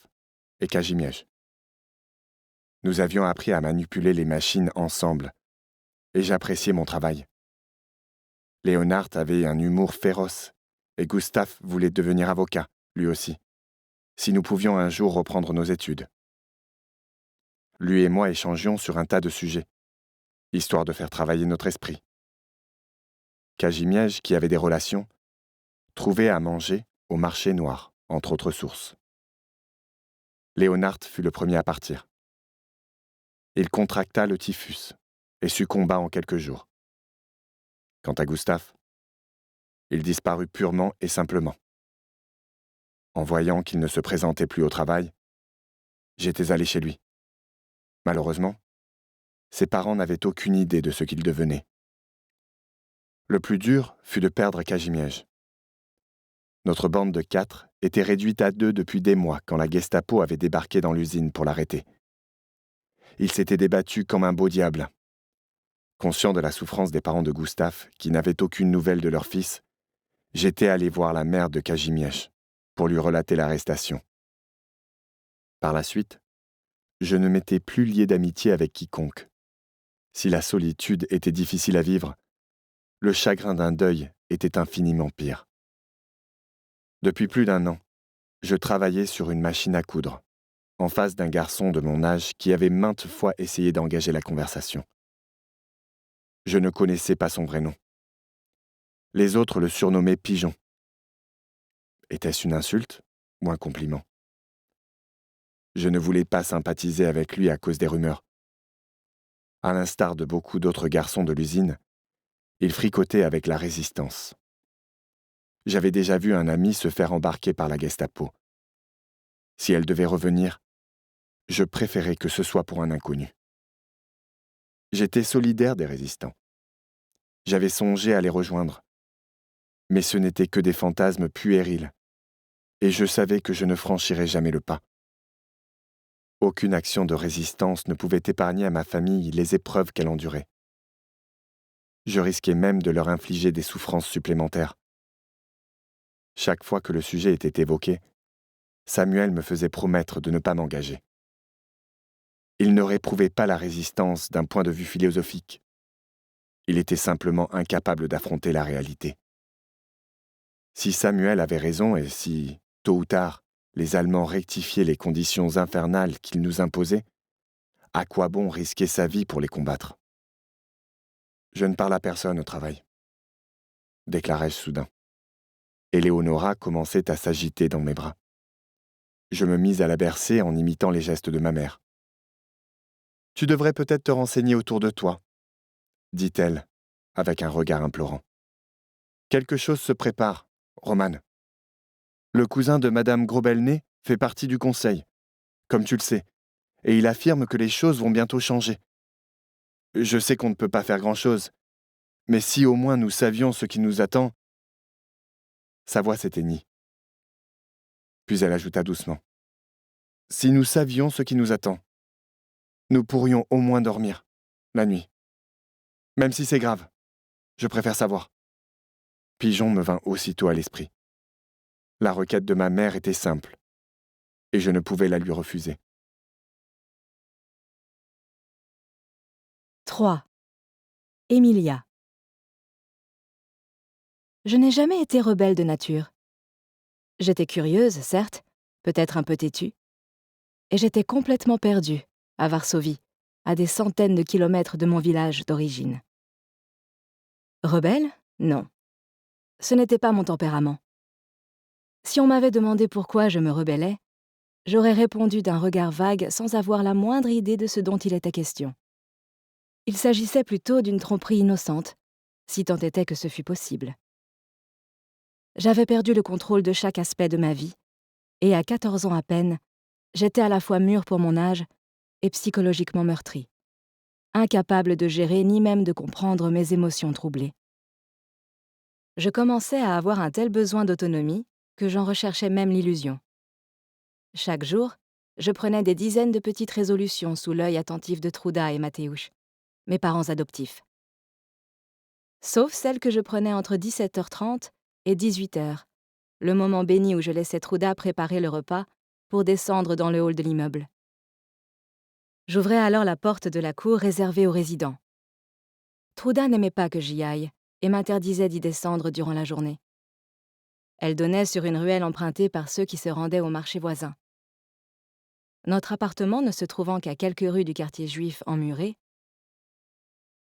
et Kazimierz. Nous avions appris à manipuler les machines ensemble, et j'appréciais mon travail. Léonard avait un humour féroce, et Gustave voulait devenir avocat, lui aussi, si nous pouvions un jour reprendre nos études. Lui et moi échangions sur un tas de sujets, histoire de faire travailler notre esprit. Kazimierz, qui avait des relations, trouvait à manger au marché noir, entre autres sources. Léonard fut le premier à partir. Il contracta le typhus et succomba en quelques jours. Quant à Gustave, il disparut purement et simplement. En voyant qu'il ne se présentait plus au travail, j'étais allé chez lui. Malheureusement, ses parents n'avaient aucune idée de ce qu'il devenait. Le plus dur fut de perdre Kazimierz. Notre bande de 4 était réduite à 2 depuis des mois quand la Gestapo avait débarqué dans l'usine pour l'arrêter. Il s'était débattu comme un beau diable. Conscient de la souffrance des parents de Gustave, qui n'avaient aucune nouvelle de leur fils, j'étais allé voir la mère de Kazimierz pour lui relater l'arrestation. Par la suite, je ne m'étais plus lié d'amitié avec quiconque. Si la solitude était difficile à vivre, le chagrin d'un deuil était infiniment pire. Depuis plus d'1 an, je travaillais sur une machine à coudre, en face d'un garçon de mon âge qui avait maintes fois essayé d'engager la conversation. Je ne connaissais pas son vrai nom. Les autres le surnommaient Pigeon. Était-ce une insulte ou un compliment? Je ne voulais pas sympathiser avec lui à cause des rumeurs. À l'instar de beaucoup d'autres garçons de l'usine, il fricotait avec la résistance. J'avais déjà vu un ami se faire embarquer par la Gestapo. Si elle devait revenir, je préférais que ce soit pour un inconnu. J'étais solidaire des résistants. J'avais songé à les rejoindre. Mais ce n'étaient que des fantasmes puérils, et je savais que je ne franchirais jamais le pas. Aucune action de résistance ne pouvait épargner à ma famille les épreuves qu'elle endurait. Je risquais même de leur infliger des souffrances supplémentaires. Chaque fois que le sujet était évoqué, Samuel me faisait promettre de ne pas m'engager. Il ne réprouvait pas la résistance d'un point de vue philosophique. Il était simplement incapable d'affronter la réalité. Si Samuel avait raison et si, tôt ou tard, les Allemands rectifiaient les conditions infernales qu'ils nous imposaient, à quoi bon risquer sa vie pour les combattre ? Je ne parle à personne au travail, déclarai-je soudain. Éléonora commençait à s'agiter dans mes bras. Je me mis à la bercer en imitant les gestes de ma mère. « Tu devrais peut-être te renseigner autour de toi, » dit-elle, avec un regard implorant. « Quelque chose se prépare, Romane. Le cousin de Madame Grobelnet fait partie du conseil, comme tu le sais, et il affirme que les choses vont bientôt changer. Je sais qu'on ne peut pas faire grand-chose, mais si au moins nous savions ce qui nous attend... » Sa voix s'éteignit. Puis elle ajouta doucement. « Si nous savions ce qui nous attend, nous pourrions au moins dormir, la nuit. Même si c'est grave, je préfère savoir. » Pigeon me vint aussitôt à l'esprit. La requête de ma mère était simple, et je ne pouvais la lui refuser. 3. Emilia. Je n'ai jamais été rebelle de nature. J'étais curieuse, certes, peut-être un peu têtue, et j'étais complètement perdue, à Varsovie, à des centaines de kilomètres de mon village d'origine. Rebelle ? Non. Ce n'était pas mon tempérament. Si on m'avait demandé pourquoi je me rebellais, j'aurais répondu d'un regard vague sans avoir la moindre idée de ce dont il était question. Il s'agissait plutôt d'une tromperie innocente, si tant était que ce fût possible. J'avais perdu le contrôle de chaque aspect de ma vie, et à 14 ans à peine, j'étais à la fois mûre pour mon âge et psychologiquement meurtrie, incapable de gérer ni même de comprendre mes émotions troublées. Je commençais à avoir un tel besoin d'autonomie que j'en recherchais même l'illusion. Chaque jour, je prenais des dizaines de petites résolutions sous l'œil attentif de Truda et Mateusz, mes parents adoptifs. Sauf celles que je prenais entre 17h30 et 18h, le moment béni où je laissais Truda préparer le repas pour descendre dans le hall de l'immeuble. J'ouvrais alors la porte de la cour réservée aux résidents. Truda n'aimait pas que j'y aille et m'interdisait d'y descendre durant la journée. Elle donnait sur une ruelle empruntée par ceux qui se rendaient au marché voisin. Notre appartement ne se trouvant qu'à quelques rues du quartier juif emmuré,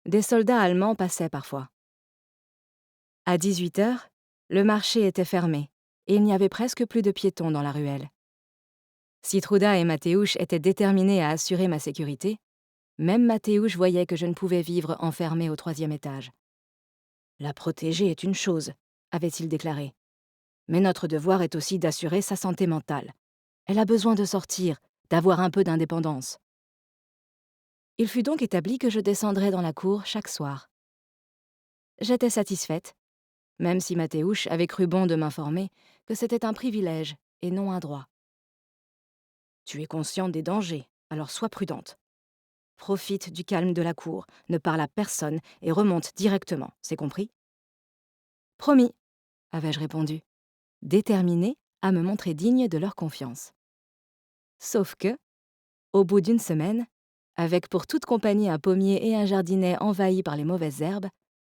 des soldats allemands passaient parfois. À 18h, le marché était fermé et il n'y avait presque plus de piétons dans la ruelle. Si Truda et Mateusz étaient déterminés à assurer ma sécurité, même Mateusz voyait que je ne pouvais vivre enfermée au 3e étage. « La protéger est une chose, » avait-il déclaré. « Mais notre devoir est aussi d'assurer sa santé mentale. Elle a besoin de sortir, d'avoir un peu d'indépendance. » Il fut donc établi que je descendrais dans la cour chaque soir. J'étais satisfaite, même si Mateusz avait cru bon de m'informer que c'était un privilège et non un droit. « Tu es consciente des dangers, alors sois prudente. Profite du calme de la cour, ne parle à personne et remonte directement, c'est compris ?»« Promis, » avais-je répondu, déterminée à me montrer digne de leur confiance. Sauf que, au bout d'une semaine, avec pour toute compagnie un pommier et un jardinet envahis par les mauvaises herbes,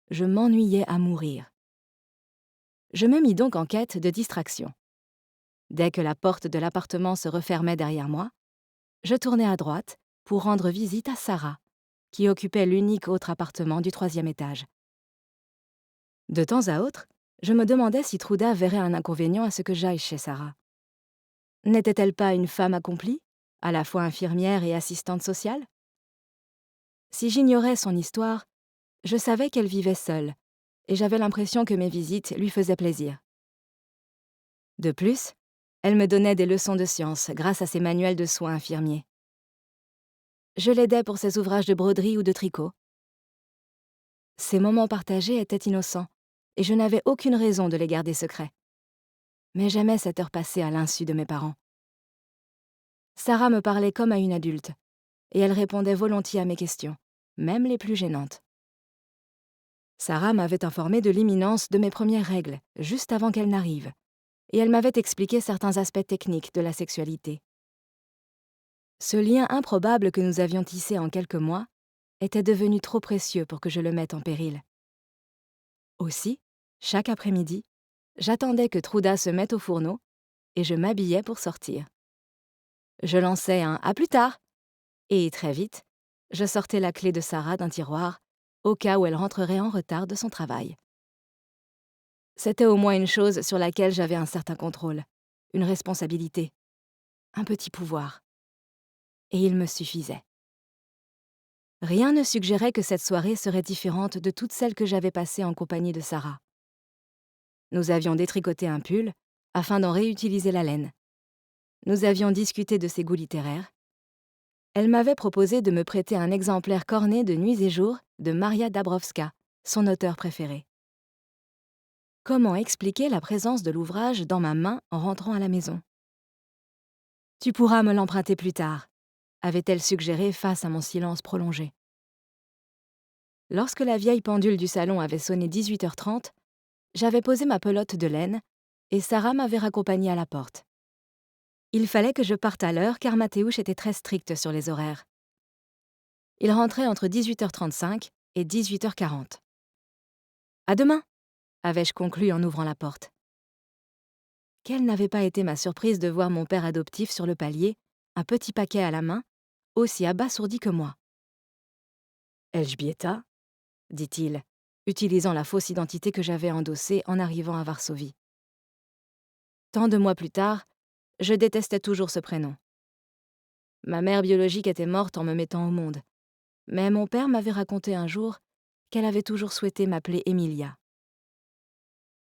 je m'ennuyais à mourir. Je me mis donc en quête de distraction. Dès que la porte de l'appartement se refermait derrière moi, je tournais à droite pour rendre visite à Sarah, qui occupait l'unique autre appartement du 3e étage. De temps à autre, je me demandais si Truda verrait un inconvénient à ce que j'aille chez Sarah. N'était-elle pas une femme accomplie, à la fois infirmière et assistante sociale ? Si j'ignorais son histoire, je savais qu'elle vivait seule, et j'avais l'impression que mes visites lui faisaient plaisir. De plus, elle me donnait des leçons de science grâce à ses manuels de soins infirmiers. Je l'aidais pour ses ouvrages de broderie ou de tricot. Ces moments partagés étaient innocents, et je n'avais aucune raison de les garder secrets. Mais j'aimais cette heure passée à l'insu de mes parents. Sarah me parlait comme à une adulte, et elle répondait volontiers à mes questions, même les plus gênantes. Sarah m'avait informée de l'imminence de mes premières règles, juste avant qu'elles n'arrivent, et elle m'avait expliqué certains aspects techniques de la sexualité. Ce lien improbable que nous avions tissé en quelques mois était devenu trop précieux pour que je le mette en péril. Aussi, chaque après-midi, j'attendais que Trouda se mette au fourneau et je m'habillais pour sortir. Je lançais un « à plus tard » et très vite, je sortais la clé de Sarah d'un tiroir au cas où elle rentrerait en retard de son travail. C'était au moins une chose sur laquelle j'avais un certain contrôle, une responsabilité, un petit pouvoir. Et il me suffisait. Rien ne suggérait que cette soirée serait différente de toutes celles que j'avais passées en compagnie de Sarah. Nous avions détricoté un pull afin d'en réutiliser la laine. Nous avions discuté de ses goûts littéraires. Elle m'avait proposé de me prêter un exemplaire corné de Nuits et jours de Maria Dabrowska, son auteur préféré. Comment expliquer la présence de l'ouvrage dans ma main en rentrant à la maison ? « Tu pourras me l'emprunter plus tard », avait-elle suggéré face à mon silence prolongé. Lorsque la vieille pendule du salon avait sonné 18h30, j'avais posé ma pelote de laine et Sarah m'avait raccompagnée à la porte. Il fallait que je parte à l'heure car Mathéouche était très strict sur les horaires. Il rentrait entre 18h35 et 18h40. « À demain !» avais-je conclu en ouvrant la porte. Quelle n'avait pas été ma surprise de voir mon père adoptif sur le palier, un petit paquet à la main, aussi abasourdi que moi. « Elżbieta ?» dit-il, utilisant la fausse identité que j'avais endossée en arrivant à Varsovie. Tant de mois plus tard, je détestais toujours ce prénom. Ma mère biologique était morte en me mettant au monde, mais mon père m'avait raconté un jour qu'elle avait toujours souhaité m'appeler Emilia.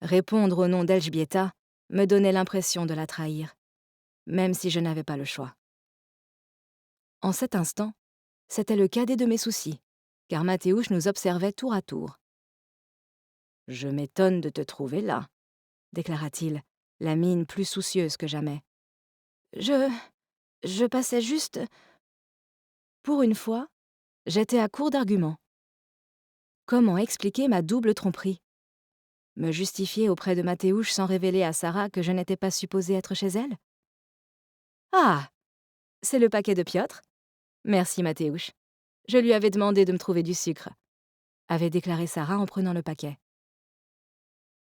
Répondre au nom d'Elżbieta me donnait l'impression de la trahir, même si je n'avais pas le choix. En cet instant, c'était le cadet de mes soucis, car Mathéouche nous observait tour à tour. « Je m'étonne de te trouver là », déclara-t-il, la mine plus soucieuse que jamais. « Je passais juste... » Pour une fois, j'étais à court d'arguments. Comment expliquer ma double tromperie ? Me justifier auprès de Mathéouche sans révéler à Sarah que je n'étais pas supposée être chez elle ? « Ah, c'est le paquet de Piotr ? Merci Mathéouche. Je lui avais demandé de me trouver du sucre, » avait déclaré Sarah en prenant le paquet.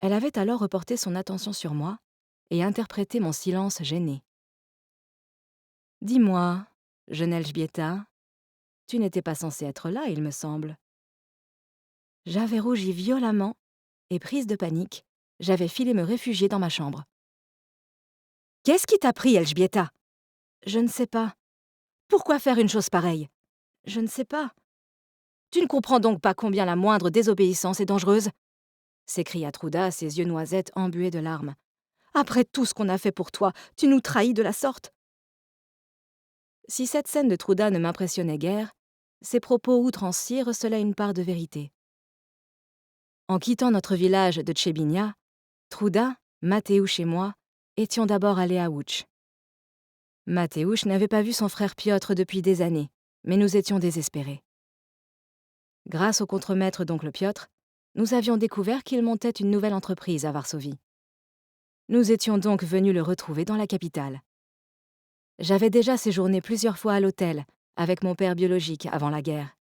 Elle avait alors reporté son attention sur moi et interprété mon silence gêné. « Dis-moi, jeune Elżbieta, tu n'étais pas censée être là, il me semble. » J'avais rougi violemment et, prise de panique, j'avais filé me réfugier dans ma chambre. « Qu'est-ce qui t'a pris, Elżbieta ? » ?»« Je ne sais pas. »« Pourquoi faire une chose pareille ? » ?»« Je ne sais pas. »« Tu ne comprends donc pas combien la moindre désobéissance est dangereuse ?» s'écria Trouda, ses yeux noisettes embués de larmes. « Après tout ce qu'on a fait pour toi, tu nous trahis de la sorte !» Si cette scène de Trouda ne m'impressionnait guère, ses propos outranciers recelaient une part de vérité. En quittant notre village de Trzebinia, Trouda, Mathéouche et moi étions d'abord allés à Łódź. Mathéouche n'avait pas vu son frère Piotr depuis des années, mais nous étions désespérés. Grâce au contremaître d'oncle Piotr, nous avions découvert qu'il montait une nouvelle entreprise à Varsovie. Nous étions donc venus le retrouver dans la capitale. J'avais déjà séjourné plusieurs fois à l'hôtel avec mon père biologique avant la guerre.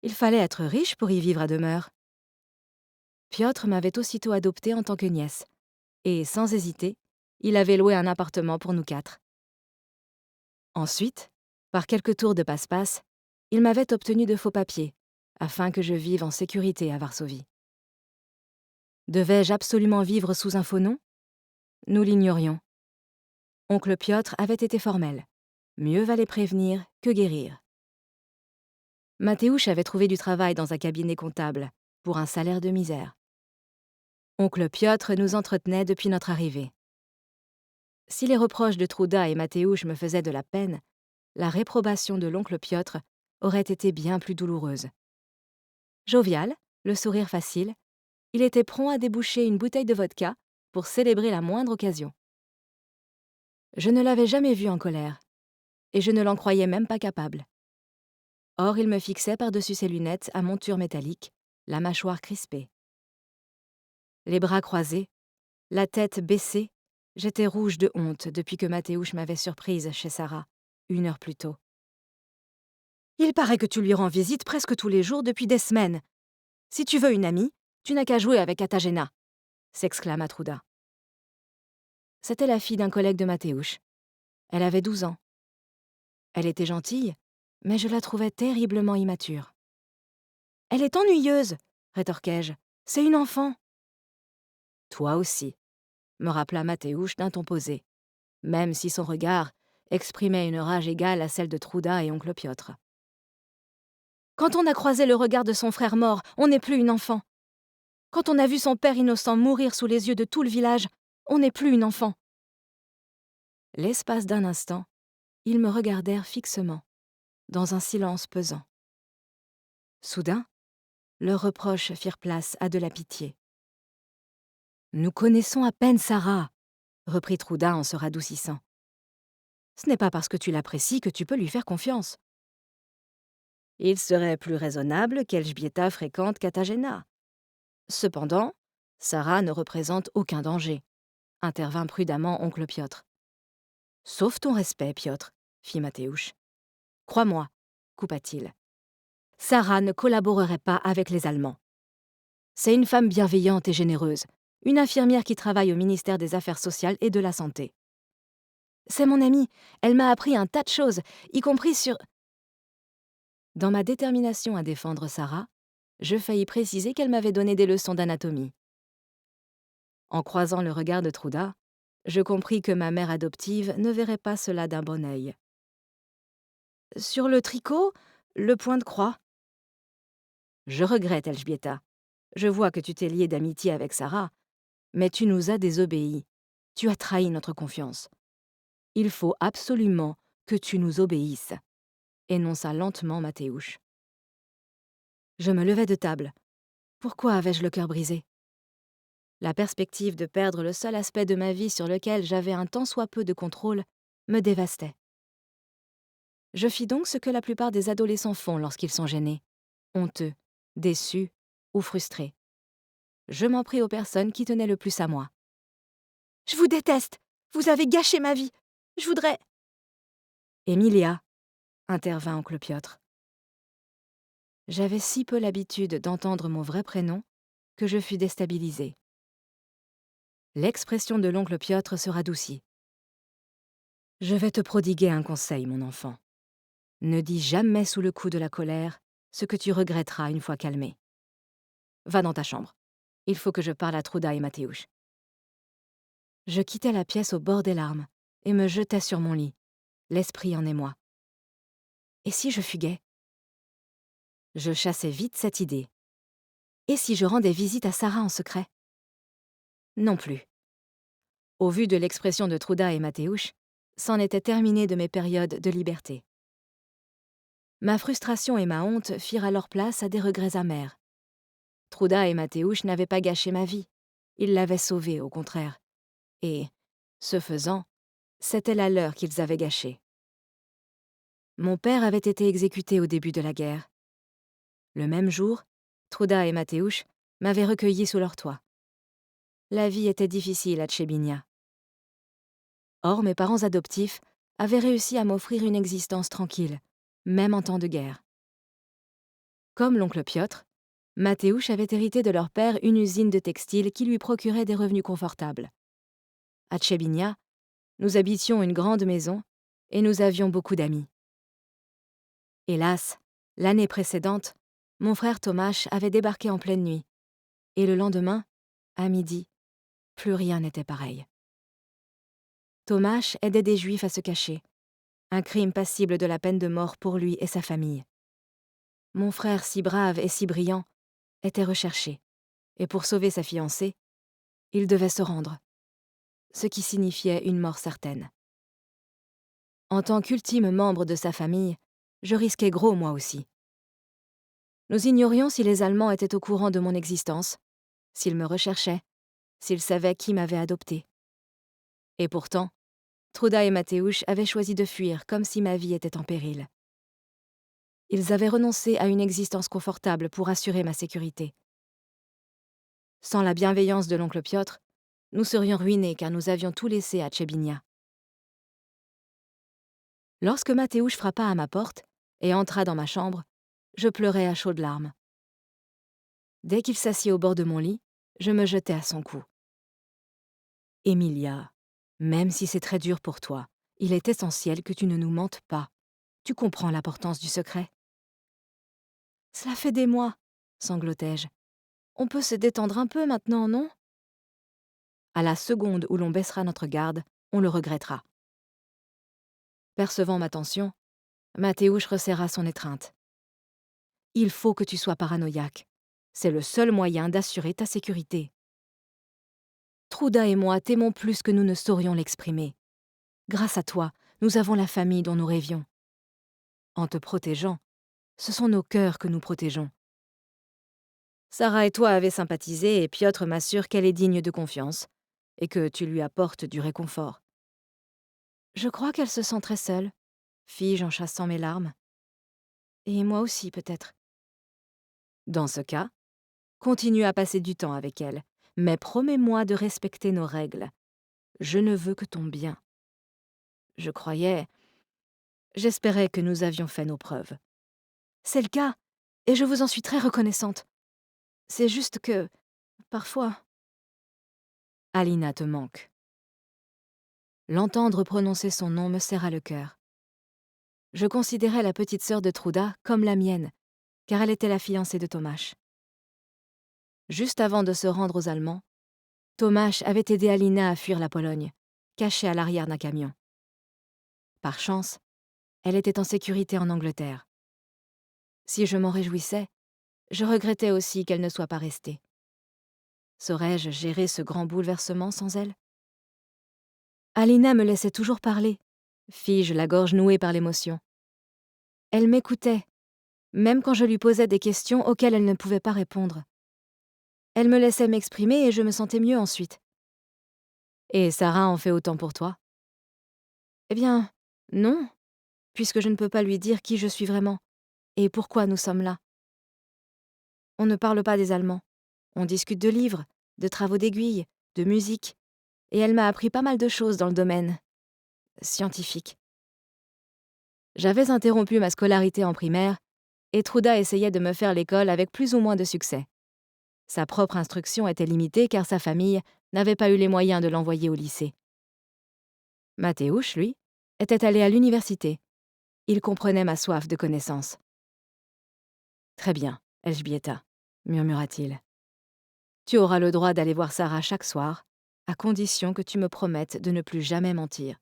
Il fallait être riche pour y vivre à demeure. Piotr m'avait aussitôt adoptée en tant que nièce, et sans hésiter, il avait loué un appartement pour nous 4. Ensuite, par quelques tours de passe-passe, il m'avait obtenu de faux papiers, afin que je vive en sécurité à Varsovie. Devais-je absolument vivre sous un faux nom ? Nous l'ignorions. Oncle Piotr avait été formel. Mieux valait prévenir que guérir. Mateusz avait trouvé du travail dans un cabinet comptable, pour un salaire de misère. Oncle Piotr nous entretenait depuis notre arrivée. Si les reproches de Truda et Mateusz me faisaient de la peine, la réprobation de l'oncle Piotr aurait été bien plus douloureuse. Jovial, le sourire facile, il était prompt à déboucher une bouteille de vodka pour célébrer la moindre occasion. Je ne l'avais jamais vu en colère, et je ne l'en croyais même pas capable. Or, il me fixait par-dessus ses lunettes à monture métallique, la mâchoire crispée. Les bras croisés, la tête baissée, j'étais rouge de honte depuis que Mateusz m'avait surprise chez Sarah, 1 heure plus tôt. « Il paraît que tu lui rends visite presque tous les jours depuis des semaines. Si tu veux une amie, tu n'as qu'à jouer avec Katarzyna !» s'exclama Truda. C'était la fille d'un collègue de Mateusz. Elle avait 12 ans. Elle était gentille, mais je la trouvais terriblement immature. « Elle est ennuyeuse !» rétorquai-je. « C'est une enfant !»« Toi aussi !» me rappela Mateusz d'un ton posé, même si son regard exprimait une rage égale à celle de Truda et oncle Piotr. « Quand on a croisé le regard de son frère mort, on n'est plus une enfant. Quand on a vu son père innocent mourir sous les yeux de tout le village, on n'est plus une enfant. » L'espace d'un instant, ils me regardèrent fixement, dans un silence pesant. Soudain, leurs reproches firent place à de la pitié. « Nous connaissons à peine Sarah, » reprit Truda en se radoucissant. « Ce n'est pas parce que tu l'apprécies que tu peux lui faire confiance. » Il serait plus raisonnable qu'Elżbieta fréquente Katarzyna. Cependant, Sarah ne représente aucun danger, intervint prudemment oncle Piotr. « Sauf ton respect, Piotr, » fit Mateusz. « Crois-moi, » coupa-t-il. « Sarah ne collaborerait pas avec les Allemands. C'est une femme bienveillante et généreuse, une infirmière qui travaille au ministère des Affaires sociales et de la Santé. C'est mon amie, elle m'a appris un tas de choses, y compris sur... » Dans ma détermination à défendre Sarah, je faillis préciser qu'elle m'avait donné des leçons d'anatomie. En croisant le regard de Truda, je compris que ma mère adoptive ne verrait pas cela d'un bon œil. « Sur le tricot, le point de croix. »« Je regrette, Elżbieta. Je vois que tu t'es liée d'amitié avec Sarah, mais tu nous as désobéi. Tu as trahi notre confiance. Il faut absolument que tu nous obéisses, » énonça lentement Mateusz. Je me levai de table. Pourquoi avais-je le cœur brisé? La perspective de perdre le seul aspect de ma vie sur lequel j'avais un tant soit peu de contrôle me dévastait. Je fis donc ce que la plupart des adolescents font lorsqu'ils sont gênés, honteux, déçus ou frustrés. Je m'en pris aux personnes qui tenaient le plus à moi. « Je vous déteste! Vous avez gâché ma vie! Je voudrais... » « Emilia !» intervint oncle Piotr. J'avais si peu l'habitude d'entendre mon vrai prénom que je fus déstabilisée. L'expression de l'oncle Piotr se radoucit. « Je vais te prodiguer un conseil, mon enfant. Ne dis jamais sous le coup de la colère ce que tu regretteras une fois calmé. Va dans ta chambre. Il faut que je parle à Truda et Mateusz. » Je quittai la pièce au bord des larmes et me jetai sur mon lit, l'esprit en émoi. Et si je fuguais? Je chassai vite cette idée. Et si je rendais visite à Sarah en secret? Non plus. Au vu de l'expression de Truda et Mateusz, c'en était terminé de mes périodes de liberté. Ma frustration et ma honte firent alors place à des regrets amers. Truda et Mateusz n'avaient pas gâché ma vie, ils l'avaient sauvée au contraire. Et, ce faisant, c'était la leur qu'ils avaient gâchée. Mon père avait été exécuté au début de la guerre. Le même jour, Truda et Mateusz m'avaient recueilli sous leur toit. La vie était difficile à Trzebinia. Or, mes parents adoptifs avaient réussi à m'offrir une existence tranquille, même en temps de guerre. Comme l'oncle Piotr, Mateusz avait hérité de leur père une usine de textile qui lui procurait des revenus confortables. À Trzebinia, nous habitions une grande maison et nous avions beaucoup d'amis. Hélas, l'année précédente, mon frère Tomasz avait débarqué en pleine nuit, et le lendemain, à midi, plus rien n'était pareil. Tomasz aidait des Juifs à se cacher, un crime passible de la peine de mort pour lui et sa famille. Mon frère, si brave et si brillant, était recherché, et pour sauver sa fiancée, il devait se rendre, ce qui signifiait une mort certaine. En tant qu'ultime membre de sa famille, je risquais gros moi aussi. Nous ignorions si les Allemands étaient au courant de mon existence, s'ils me recherchaient, s'ils savaient qui m'avait adopté. Et pourtant, Truda et Mateusz avaient choisi de fuir comme si ma vie était en péril. Ils avaient renoncé à une existence confortable pour assurer ma sécurité. Sans la bienveillance de l'oncle Piotr, nous serions ruinés car nous avions tout laissé à Tchebinia. Lorsque Mateusz frappa à ma porte et entra dans ma chambre, je pleurais à chaudes larmes. Dès qu'il s'assit au bord de mon lit, je me jetai à son cou. « Emilia, même si c'est très dur pour toi, il est essentiel que tu ne nous mentes pas. Tu comprends l'importance du secret. » « Cela fait des mois, » sanglotai-je. « On peut se détendre un peu maintenant, non ? » « À la seconde où l'on baissera notre garde, on le regrettera. » Percevant ma tension, Mateusz resserra son étreinte. « Il faut que tu sois paranoïaque. C'est le seul moyen d'assurer ta sécurité. Truda et moi t'aimons plus que nous ne saurions l'exprimer. Grâce à toi, nous avons la famille dont nous rêvions. En te protégeant, ce sont nos cœurs que nous protégeons. Sarah et toi avez sympathisé et Piotr m'assure qu'elle est digne de confiance et que tu lui apportes du réconfort. Je crois qu'elle se sent très seule, fis-je en chassant mes larmes. Et moi aussi, peut-être. Dans ce cas, continue à passer du temps avec elle, mais promets-moi de respecter nos règles. Je ne veux que ton bien. J'espérais que nous avions fait nos preuves. C'est le cas, et je vous en suis très reconnaissante. C'est juste que, parfois... Alina te manque. L'entendre prononcer son nom me serra le cœur. Je considérais la petite sœur de Truda comme la mienne, car elle était la fiancée de Tomasz. Juste avant de se rendre aux Allemands, Tomasz avait aidé Alina à fuir la Pologne, cachée à l'arrière d'un camion. Par chance, elle était en sécurité en Angleterre. Si je m'en réjouissais, je regrettais aussi qu'elle ne soit pas restée. Saurais-je gérer ce grand bouleversement sans elle ? Alina me laissait toujours parler, fis-je, la gorge nouée par l'émotion. Elle m'écoutait, même quand je lui posais des questions auxquelles elle ne pouvait pas répondre. Elle me laissait m'exprimer et je me sentais mieux ensuite. Et Sarah en fait autant pour toi ? Eh bien, non, puisque je ne peux pas lui dire qui je suis vraiment et pourquoi nous sommes là. On ne parle pas des Allemands. On discute de livres, de travaux d'aiguille, de musique, et elle m'a appris pas mal de choses dans le domaine scientifique. J'avais interrompu ma scolarité en primaire, et Truda essayait de me faire l'école avec plus ou moins de succès. Sa propre instruction était limitée car sa famille n'avait pas eu les moyens de l'envoyer au lycée. Mateusz, lui, était allé à l'université. Il comprenait ma soif de connaissances. « Très bien, Elżbieta » murmura-t-il. « Tu auras le droit d'aller voir Sarah chaque soir, à condition que tu me promettes de ne plus jamais mentir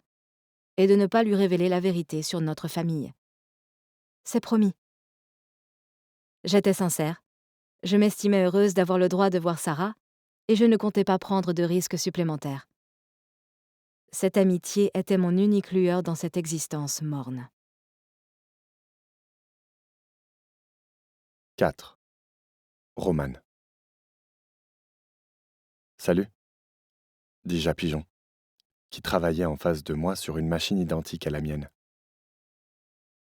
et de ne pas lui révéler la vérité sur notre famille. » C'est promis. J'étais sincère. Je m'estimais heureuse d'avoir le droit de voir Sarah et je ne comptais pas prendre de risques supplémentaires. Cette amitié était mon unique lueur dans cette existence morne. 4. Roman. « Salut », dis-je à Pigeon, qui travaillait en face de moi sur une machine identique à la mienne.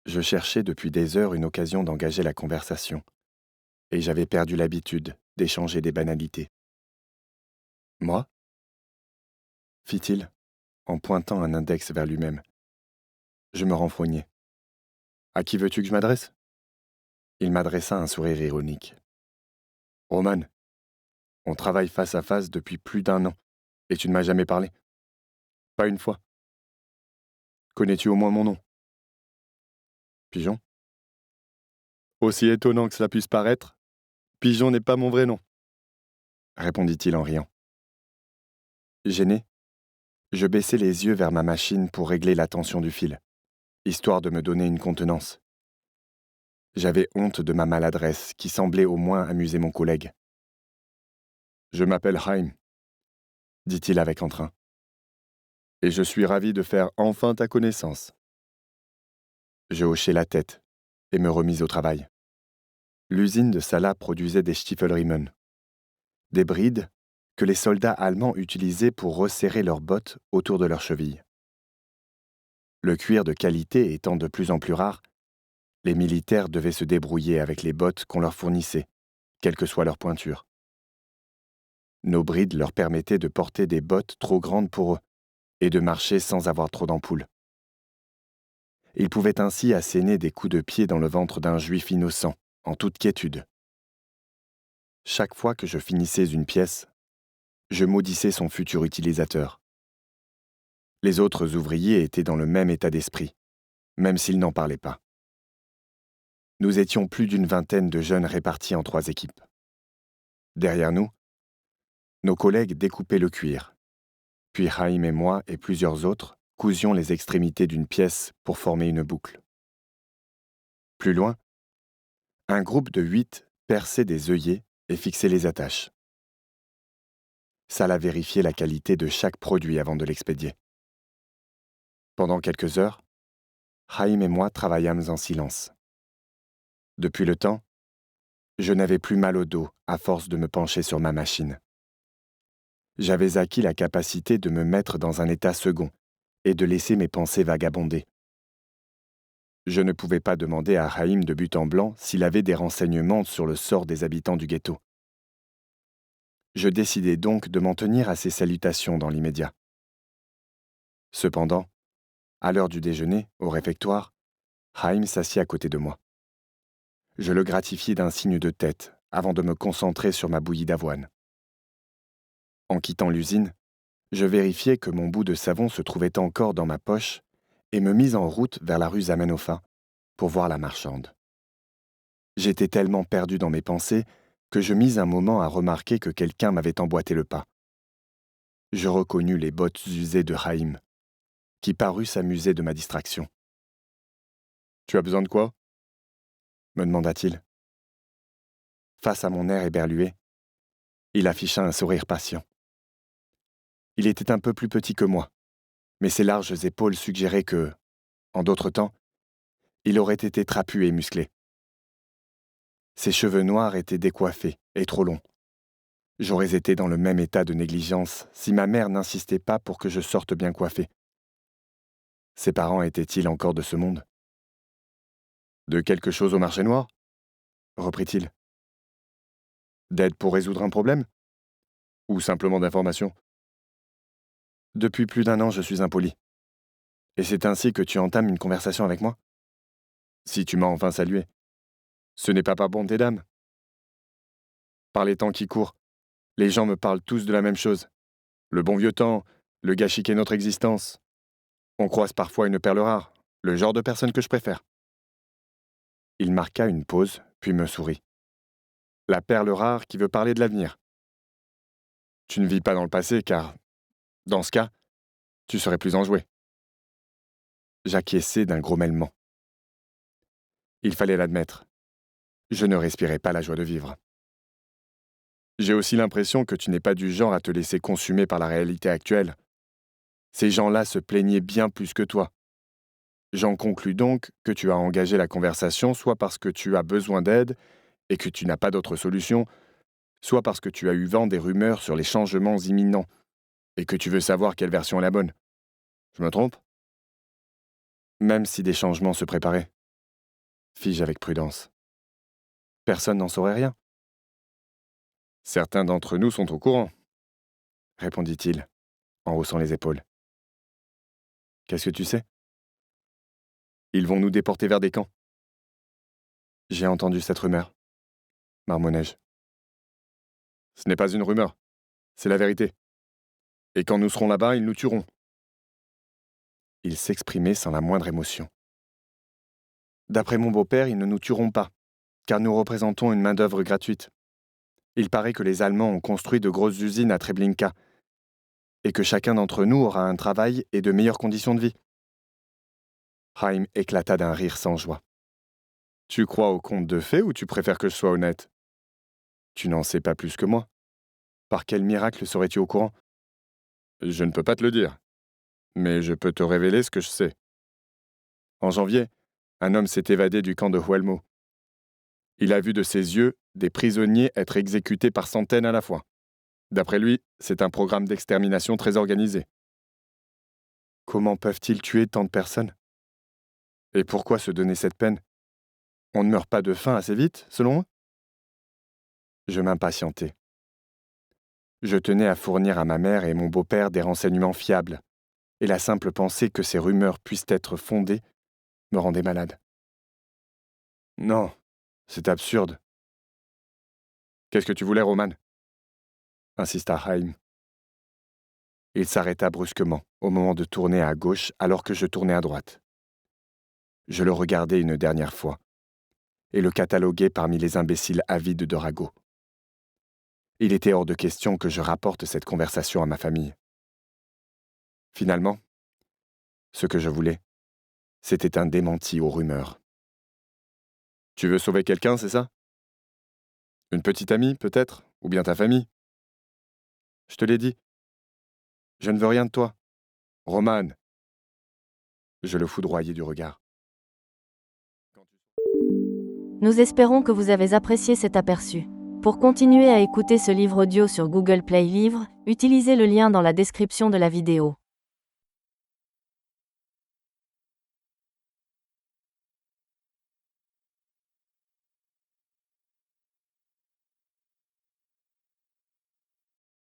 Je cherchais depuis des heures une occasion d'engager la conversation, et j'avais perdu l'habitude d'échanger des banalités. « Moi » fit-il, en pointant un index vers lui-même. Je me renfrognai. « À qui veux-tu que je m'adresse » Il m'adressa un sourire ironique. « Roman, on travaille face à face depuis plus d'1 an, et tu ne m'as jamais parlé. Pas une fois. Connais-tu au moins mon nom ?» Pigeon. Aussi étonnant que cela puisse paraître, Pigeon n'est pas mon vrai nom, répondit-il en riant. Gêné, je baissai les yeux vers ma machine pour régler la tension du fil, histoire de me donner une contenance. J'avais honte de ma maladresse qui semblait au moins amuser mon collègue. « Je m'appelle Haim, » dit-il avec entrain. « Et je suis ravi de faire enfin ta connaissance. » Je hochai la tête et me remis au travail. L'usine de Salah produisait des Stiefelriemen, des brides que les soldats allemands utilisaient pour resserrer leurs bottes autour de leurs chevilles. Le cuir de qualité étant de plus en plus rare, les militaires devaient se débrouiller avec les bottes qu'on leur fournissait, quelle que soit leur pointure. Nos brides leur permettaient de porter des bottes trop grandes pour eux et de marcher sans avoir trop d'ampoules. Ils pouvaient ainsi asséner des coups de pied dans le ventre d'un juif innocent, en toute quiétude. Chaque fois que je finissais une pièce, je maudissais son futur utilisateur. Les autres ouvriers étaient dans le même état d'esprit, même s'ils n'en parlaient pas. Nous étions plus d'une vingtaine de jeunes répartis en 3 équipes. Derrière nous, nos collègues découpaient le cuir, puis Haim et moi et plusieurs autres cousions les extrémités d'une pièce pour former une boucle. Plus loin, un groupe de 8 perçait des œillets et fixait les attaches. Salah vérifiait la qualité de chaque produit avant de l'expédier. Pendant quelques heures, Haim et moi travaillâmes en silence. Depuis le temps, je n'avais plus mal au dos à force de me pencher sur ma machine. J'avais acquis la capacité de me mettre dans un état second et de laisser mes pensées vagabonder. Je ne pouvais pas demander à Haim de but en blanc s'il avait des renseignements sur le sort des habitants du ghetto. Je décidai donc de m'en tenir à ses salutations dans l'immédiat. Cependant, à l'heure du déjeuner, au réfectoire, Haim s'assit à côté de moi. Je le gratifiai d'un signe de tête avant de me concentrer sur ma bouillie d'avoine. En quittant l'usine, je vérifiai que mon bout de savon se trouvait encore dans ma poche et me mis en route vers la rue Zamenhof pour voir la marchande. J'étais tellement perdu dans mes pensées que je mis un moment à remarquer que quelqu'un m'avait emboîté le pas. Je reconnus les bottes usées de Haim, qui parut s'amuser de ma distraction. « Tu as besoin de quoi ?» me demanda-t-il. Face à mon air éberlué, il afficha un sourire patient. Il était un peu plus petit que moi, mais ses larges épaules suggéraient que, en d'autres temps, il aurait été trapu et musclé. Ses cheveux noirs étaient décoiffés et trop longs. J'aurais été dans le même état de négligence si ma mère n'insistait pas pour que je sorte bien coiffé. Ses parents étaient-ils encore de ce monde ? « De quelque chose au marché noir ?» reprit-il. « D'aide pour résoudre un problème ? Ou simplement d'information ? Depuis plus d'1 an, je suis impoli. Et c'est ainsi que tu entames une conversation avec moi ? Si tu m'as enfin salué. Ce n'est pas par bonté d'âme. Par les temps qui courent, les gens me parlent tous de la même chose. Le bon vieux temps, le gâchis qu'est notre existence. On croise parfois une perle rare, le genre de personne que je préfère. » Il marqua une pause, puis me sourit. « La perle rare qui veut parler de l'avenir. Tu ne vis pas dans le passé, car, dans ce cas, tu serais plus enjoué. » J'acquiesçai d'un grommellement. Il fallait l'admettre. Je ne respirais pas la joie de vivre. « J'ai aussi l'impression que tu n'es pas du genre à te laisser consumer par la réalité actuelle. Ces gens-là se plaignaient bien plus que toi. J'en conclus donc que tu as engagé la conversation soit parce que tu as besoin d'aide et que tu n'as pas d'autre solution, soit parce que tu as eu vent des rumeurs sur les changements imminents et que tu veux savoir quelle version est la bonne. Je me trompe ? » Même si des changements se préparaient, fis-je avec prudence. Personne n'en saurait rien. Certains d'entre nous sont au courant, répondit-il, en haussant les épaules. Qu'est-ce que tu sais ? Ils vont nous déporter vers des camps. J'ai entendu cette rumeur, marmonnai-je. Ce n'est pas une rumeur, c'est la vérité. Et quand nous serons là-bas, ils nous tueront. Il s'exprimait sans la moindre émotion. D'après mon beau-père, ils ne nous tueront pas, car nous représentons une main-d'œuvre gratuite. Il paraît que les Allemands ont construit de grosses usines à Treblinka, et que chacun d'entre nous aura un travail et de meilleures conditions de vie. Haim éclata d'un rire sans joie. Tu crois aux contes de fées ou tu préfères que je sois honnête? Tu n'en sais pas plus que moi. Par quel miracle serais-tu au courant? Je ne peux pas te le dire, mais je peux te révéler ce que je sais. En janvier, un homme s'est évadé du camp de Huelmo. Il a vu de ses yeux des prisonniers être exécutés par centaines à la fois. D'après lui, c'est un programme d'extermination très organisé. Comment peuvent-ils tuer tant de personnes? Et pourquoi se donner cette peine? On ne meurt pas de faim assez vite, selon eux? Je m'impatientais. Je tenais à fournir à ma mère et mon beau-père des renseignements fiables, et la simple pensée que ces rumeurs puissent être fondées me rendait malade. Non, c'est absurde. Qu'est-ce que tu voulais, Roman? Insista Haïm. Il s'arrêta brusquement, au moment de tourner à gauche alors que je tournais à droite. Je le regardai une dernière fois, et le cataloguai parmi les imbéciles avides de ragots. Il était hors de question que je rapporte cette conversation à ma famille. Finalement, ce que je voulais, c'était un démenti aux rumeurs. Tu veux sauver quelqu'un, c'est ça? Une petite amie, peut-être? Ou bien ta famille? Je te l'ai dit. Je ne veux rien de toi. Roman. Je le foudroyai du regard. Nous espérons que vous avez apprécié cet aperçu. Pour continuer à écouter ce livre audio sur Google Play Livres, utilisez le lien dans la description de la vidéo.